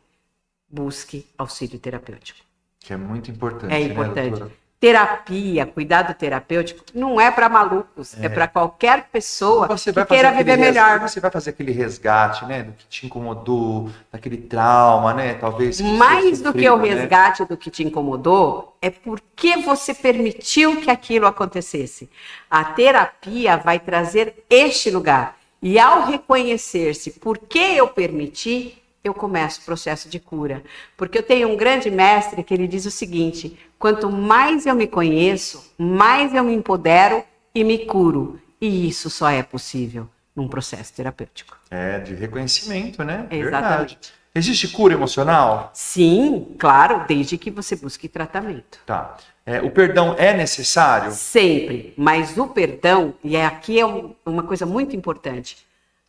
busque auxílio terapêutico. Que é muito importante. É importante. Né, terapia, cuidado terapêutico, não é para malucos, é para qualquer pessoa que queira viver melhor. Você vai fazer aquele resgate, né, do que te incomodou, daquele trauma, né, talvez. Mais do que o resgate do que te incomodou, é porque você permitiu que aquilo acontecesse. A terapia vai trazer este lugar. E ao reconhecer-se por que eu permiti, eu começo o processo de cura. Porque eu tenho um grande mestre que ele diz o seguinte: quanto mais eu me conheço, mais eu me empodero e me curo. E isso só é possível num processo terapêutico. De reconhecimento, né? Exatamente. Verdade. Existe cura emocional? Sim, claro, desde que você busque tratamento. Tá. O perdão é necessário? Sempre, mas o perdão, e aqui é uma coisa muito importante,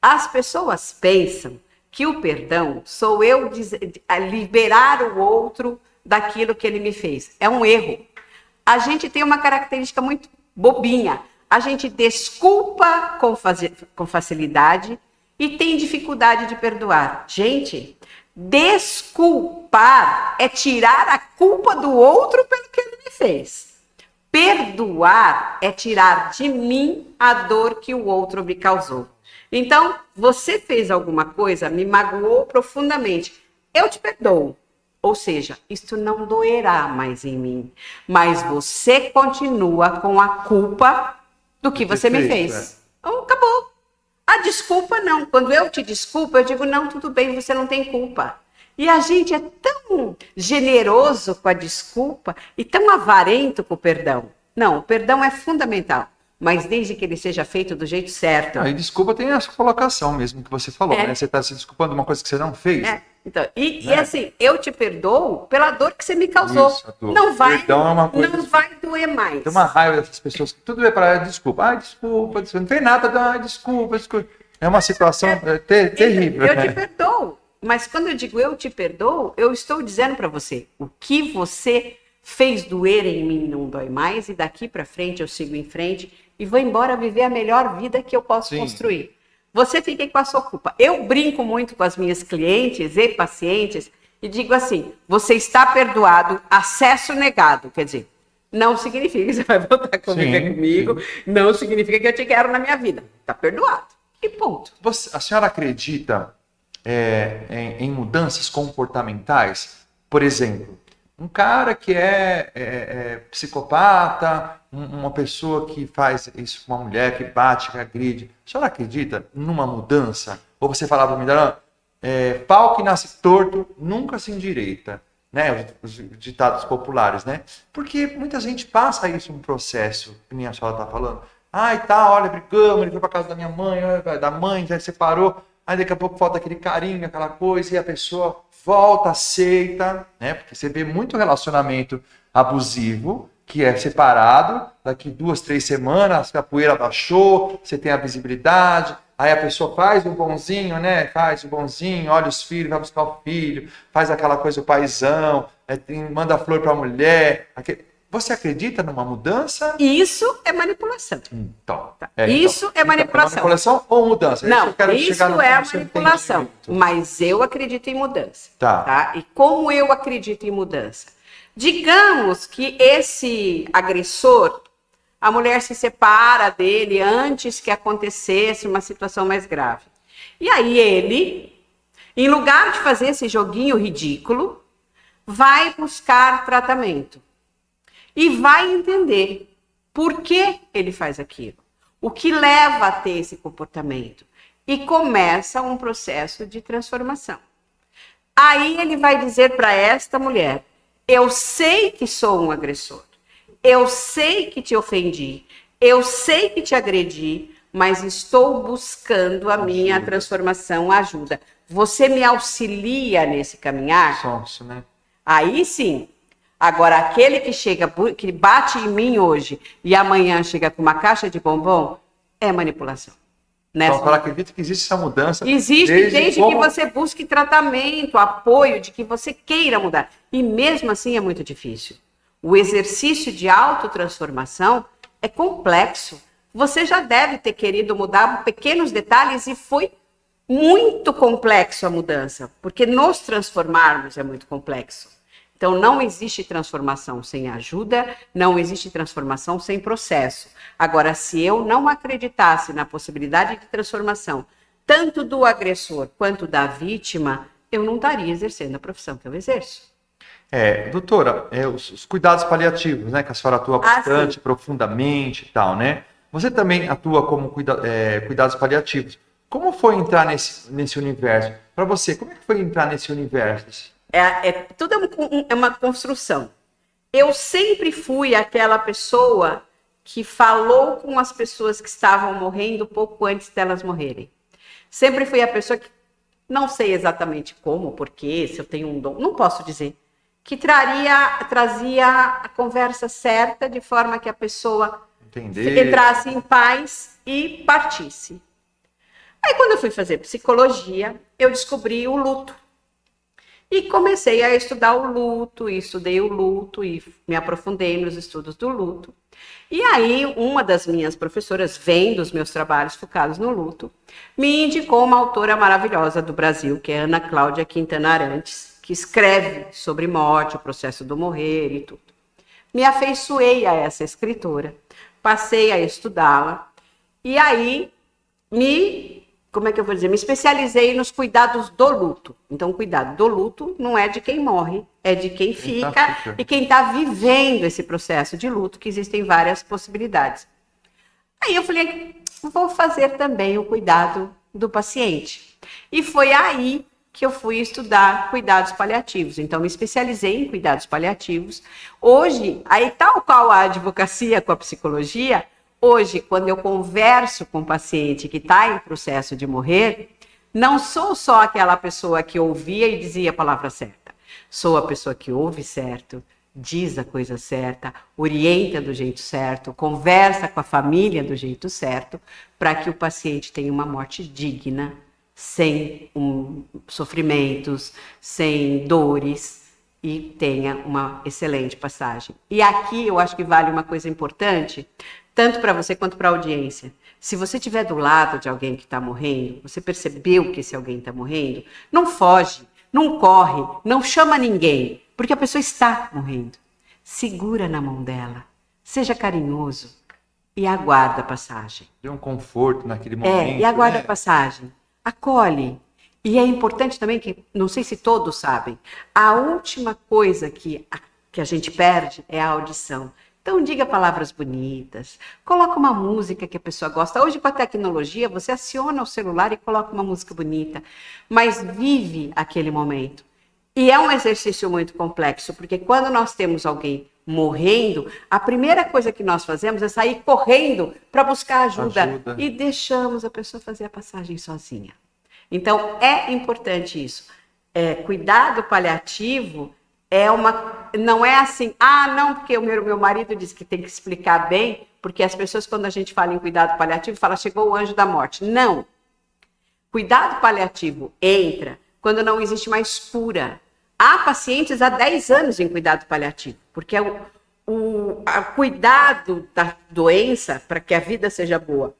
as pessoas pensam que o perdão sou eu liberar o outro daquilo que ele me fez. É um erro. A gente tem uma característica muito bobinha. A gente desculpa com facilidade e tem dificuldade de perdoar. Gente, desculpar é tirar a culpa do outro pelo que ele me fez. Perdoar é tirar de mim a dor que o outro me causou. Então, você fez alguma coisa, me magoou profundamente. Eu te perdoo. Ou seja, isto não doerá mais em mim. Mas você continua com a culpa do que você me fez. Então, acabou. A desculpa não. Quando eu te desculpo, eu digo, não, tudo bem, você não tem culpa. E a gente é tão generoso com a desculpa e tão avarento com o perdão. Não, o perdão é fundamental, mas desde que ele seja feito do jeito certo. Aí desculpa tem essa colocação mesmo que você falou, É. né? Você está se desculpando de uma coisa que você não fez. Então, e assim, eu te perdoo pela dor que você me causou. Isso, a dor. Não vai, Perdão é uma coisa não vai doer mais. Tem uma raiva dessas pessoas que tudo é para desculpa. Ai, desculpa, desculpa. Não tem nada, ai, desculpa, desculpa. É uma situação terrível. Eu te perdoo, mas quando eu digo eu te perdoo, eu estou dizendo para você, o que você fez doer em mim não dói mais, e daqui para frente eu sigo em frente e vou embora viver a melhor vida que eu posso construir. Você fica com a sua culpa. Eu brinco muito com as minhas clientes e pacientes e digo assim, você está perdoado, acesso negado. Quer dizer, não significa que você vai voltar a conviver comigo, não significa que eu te quero na minha vida. Está perdoado. E ponto. A senhora acredita em mudanças comportamentais? Por exemplo, um cara que é psicopata, uma pessoa que faz isso com uma mulher, que bate, que agride. A senhora acredita numa mudança? Ou você falava para mim, pau que nasce torto nunca se endireita, né? Os ditados populares, né? Porque muita gente passa isso um processo, que nem a senhora está falando. Ai, tá, olha, brigamos, ele foi para casa da minha mãe, da mãe, já separou. Aí daqui a pouco falta aquele carinho, aquela coisa, e a pessoa volta, aceita, né? Porque você vê muito relacionamento abusivo, que é separado, daqui 2, 3 semanas, a poeira baixou, você tem a visibilidade, aí a pessoa faz o bonzinho, né? Faz o bonzinho, olha os filhos, vai buscar o filho, faz aquela coisa, o paizão, manda flor para a mulher. Você acredita numa mudança? Isso é manipulação. Então, isso é manipulação. Manipulação ou mudança? Não, isso é manipulação, mas eu acredito em mudança. Tá? E como eu acredito em mudança? Digamos que esse agressor, a mulher se separa dele antes que acontecesse uma situação mais grave. E aí ele, em lugar de fazer esse joguinho ridículo, vai buscar tratamento. E vai entender por que ele faz aquilo. O que leva a ter esse comportamento. E começa um processo de transformação. Aí ele vai dizer para esta mulher, eu sei que sou um agressor. Eu sei que te ofendi. Eu sei que te agredi, mas estou buscando a minha transformação, ajuda. Você me auxilia nesse caminhar? Sonso, né? Aí sim. Agora, aquele que chega, que bate em mim hoje e amanhã chega com uma caixa de bombom, é manipulação. Então, eu acredito que existe essa mudança. Existe desde que você busque tratamento, apoio, de que você queira mudar. E mesmo assim é muito difícil. O exercício de autotransformação é complexo. Você já deve ter querido mudar pequenos detalhes e foi muito complexo a mudança, porque nos transformarmos é muito complexo. Então, não existe transformação sem ajuda, não existe transformação sem processo. Agora, se eu não acreditasse na possibilidade de transformação, tanto do agressor quanto da vítima, eu não estaria exercendo a profissão que eu exerço. Doutora, os cuidados paliativos, né, que a senhora atua bastante, profundamente e tal, né? Você também atua como cuidados paliativos. Como foi entrar nesse universo? Para você, como é que foi entrar nesse universo? Tudo é uma construção. Eu sempre fui aquela pessoa que falou com as pessoas que estavam morrendo pouco antes delas morrerem. Sempre fui a pessoa que, não sei exatamente como, porquê, se eu tenho um dom, não posso dizer, que trazia a conversa certa de forma que a pessoa entrasse em paz e partisse. Aí quando eu fui fazer psicologia, eu descobri o luto. E comecei a estudar o luto, e estudei o luto, e me aprofundei nos estudos do luto. E aí, uma das minhas professoras, vendo os meus trabalhos focados no luto, me indicou uma autora maravilhosa do Brasil, que é Ana Cláudia Quintana Arantes, que escreve sobre morte, o processo do morrer e tudo. Me afeiçoei a essa escritora, passei a estudá-la, e aí me especializei nos cuidados do luto. Então, o cuidado do luto não é de quem morre, é de quem fica e quem está vivendo esse processo de luto, que existem várias possibilidades. Aí eu falei, vou fazer também o cuidado do paciente. E foi aí que eu fui estudar cuidados paliativos. Então, me especializei em cuidados paliativos. Hoje, aí tal qual a advocacia com a psicologia, hoje, quando eu converso com um paciente que está em processo de morrer, não sou só aquela pessoa que ouvia e dizia a palavra certa. Sou a pessoa que ouve certo, diz a coisa certa, orienta do jeito certo, conversa com a família do jeito certo, para que o paciente tenha uma morte digna, sem sofrimentos, sem dores e tenha uma excelente passagem. E aqui eu acho que vale uma coisa importante, tanto para você quanto para a audiência. Se você estiver do lado de alguém que está morrendo, você percebeu que esse alguém está morrendo, não foge, não corre, não chama ninguém, porque a pessoa está morrendo. Segura na mão dela, seja carinhoso e aguarda a passagem. Dê um conforto naquele momento. E aguarda a passagem. Acolhe. E é importante também que, não sei se todos sabem, a última coisa que a gente perde é a audição. Então, diga palavras bonitas, coloca uma música que a pessoa gosta. Hoje, com a tecnologia, você aciona o celular e coloca uma música bonita, mas vive aquele momento. E é um exercício muito complexo, porque quando nós temos alguém morrendo, a primeira coisa que nós fazemos é sair correndo para buscar ajuda e deixamos a pessoa fazer a passagem sozinha. Então, é importante isso. Cuidado paliativo não é assim, não, porque o meu marido disse que tem que explicar bem, porque as pessoas, quando a gente fala em cuidado paliativo, falam, chegou o anjo da morte. Não. Cuidado paliativo entra quando não existe mais cura. Há pacientes há 10 anos em cuidado paliativo, porque o cuidado da doença, para que a vida seja boa,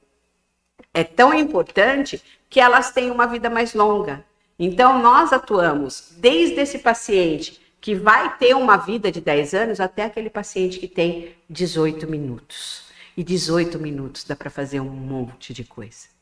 é tão importante que elas têm uma vida mais longa. Então, nós atuamos desde esse paciente que vai ter uma vida de 10 anos até aquele paciente que tem 18 minutos. E 18 minutos dá para fazer um monte de coisa.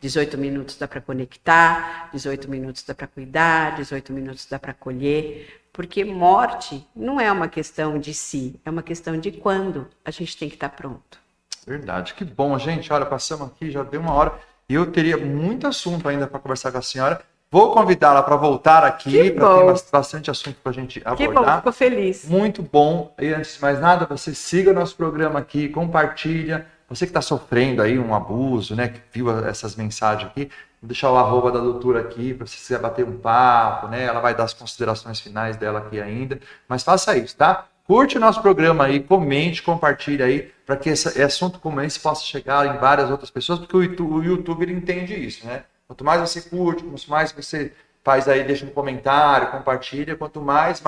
18 minutos dá para conectar, 18 minutos dá para cuidar, 18 minutos dá para acolher, porque morte não é uma questão de si, é uma questão de quando a gente tem que estar pronto. Verdade, que bom, gente. Olha, passamos aqui, já deu uma hora, e eu teria muito assunto ainda para conversar com a senhora. Vou convidá-la para voltar aqui, para ter bastante assunto para a gente abordar. Que bom, fico feliz. Muito bom. E antes de mais nada, você siga o nosso programa aqui, compartilha. Você que está sofrendo aí um abuso, né, que viu essas mensagens aqui, vou deixar o @ da doutora aqui, para você quiser bater um papo, né? Ela vai dar as considerações finais dela aqui ainda. Mas faça isso, tá? Curte o nosso programa aí, comente, compartilhe aí, para que esse assunto como esse possa chegar em várias outras pessoas, porque o YouTube ele entende isso, né? Quanto mais você curte, quanto mais você faz aí, deixa no comentário, compartilha, quanto mais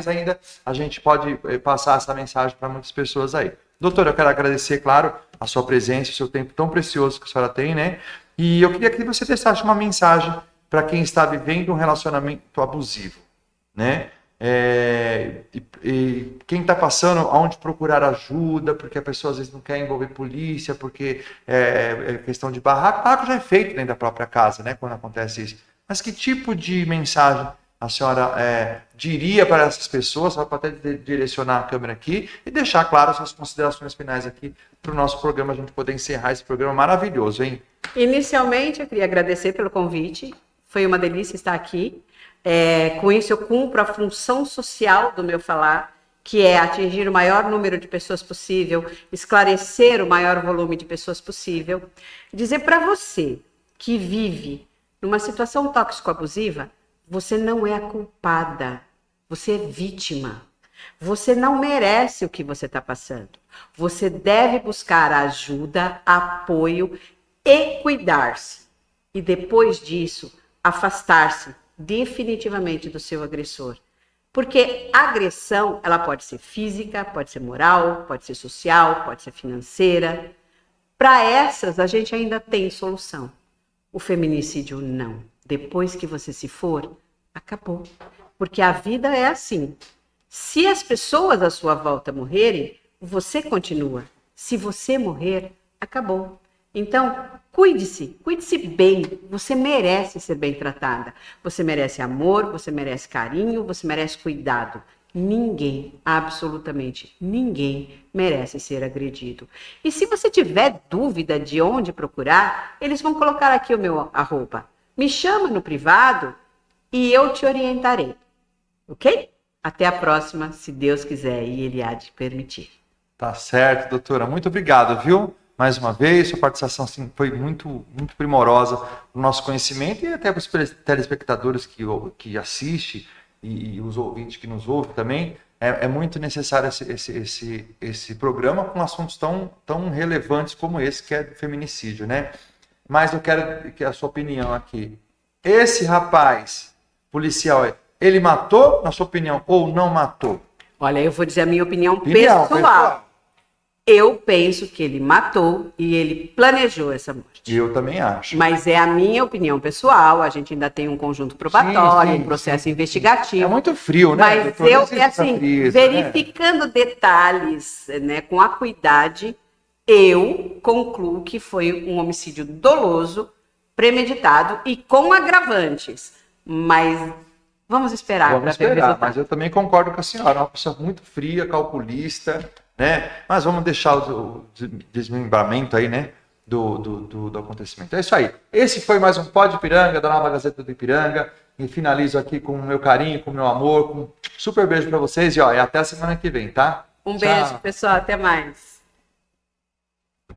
ainda a gente pode passar essa mensagem para muitas pessoas aí. Doutora, eu quero agradecer, claro, a sua presença, o seu tempo tão precioso que a senhora tem, né? E eu queria que você deixasse uma mensagem para quem está vivendo um relacionamento abusivo, né? E quem está passando, aonde procurar ajuda, porque a pessoa às vezes não quer envolver polícia, porque é questão de barraco já é feito dentro da própria casa, né, quando acontece isso. Mas que tipo de mensagem a senhora diria para essas pessoas, só para até direcionar a câmera aqui e deixar, claro, suas considerações finais aqui para o nosso programa, a gente poder encerrar esse programa maravilhoso, hein? Inicialmente, eu queria agradecer pelo convite, foi uma delícia estar aqui. Com isso, eu cumpro a função social do meu falar, que é atingir o maior número de pessoas possível, esclarecer o maior volume de pessoas possível. Dizer para você que vive numa situação tóxico-abusiva, você não é a culpada, você é vítima. Você não merece o que você está passando. Você deve buscar ajuda, apoio e cuidar-se. E depois disso, afastar-se definitivamente do seu agressor. Porque a agressão, ela pode ser física, pode ser moral, pode ser social, pode ser financeira. Para essas, a gente ainda tem solução. O feminicídio, não. Depois que você se for, acabou. Porque a vida é assim. Se as pessoas à sua volta morrerem, você continua. Se você morrer, acabou. Então, cuide-se bem. Você merece ser bem tratada. Você merece amor, você merece carinho, você merece cuidado. Ninguém, absolutamente ninguém, merece ser agredido. E se você tiver dúvida de onde procurar, eles vão colocar aqui o meu @. Me chama no privado e eu te orientarei. Ok? Até a próxima, se Deus quiser e Ele há de permitir. Tá certo, doutora. Muito obrigado, viu? Mais uma vez, sua participação assim, foi muito, muito primorosa para o nosso conhecimento e até para os telespectadores que assistem e os ouvintes que nos ouvem também. É muito necessário esse programa com assuntos tão relevantes como esse, que é do feminicídio, né? Mas eu quero que a sua opinião aqui. Esse rapaz policial, ele matou, na sua opinião, ou não matou? Olha, eu vou dizer a minha opinião pessoal. Eu penso que ele matou e ele planejou essa morte. Eu também acho. Mas é a minha opinião pessoal, a gente ainda tem um conjunto probatório, um processo investigativo. É muito frio, né? Mas eu, assim, verificando detalhes, né, com acuidade, eu concluo que foi um homicídio doloso, premeditado e com agravantes. Mas vamos esperar para ver o resultado. Mas eu também concordo com a senhora, uma pessoa muito fria, calculista, né? Mas vamos deixar o desmembramento aí, né? Do acontecimento. É isso aí. Esse foi mais um Pod Ipiranga, da Nova Gazeta do Ipiranga. E finalizo aqui com o meu carinho, com o meu amor, com um super beijo para vocês e até a semana que vem, tá? Um beijo, pessoal. Até mais.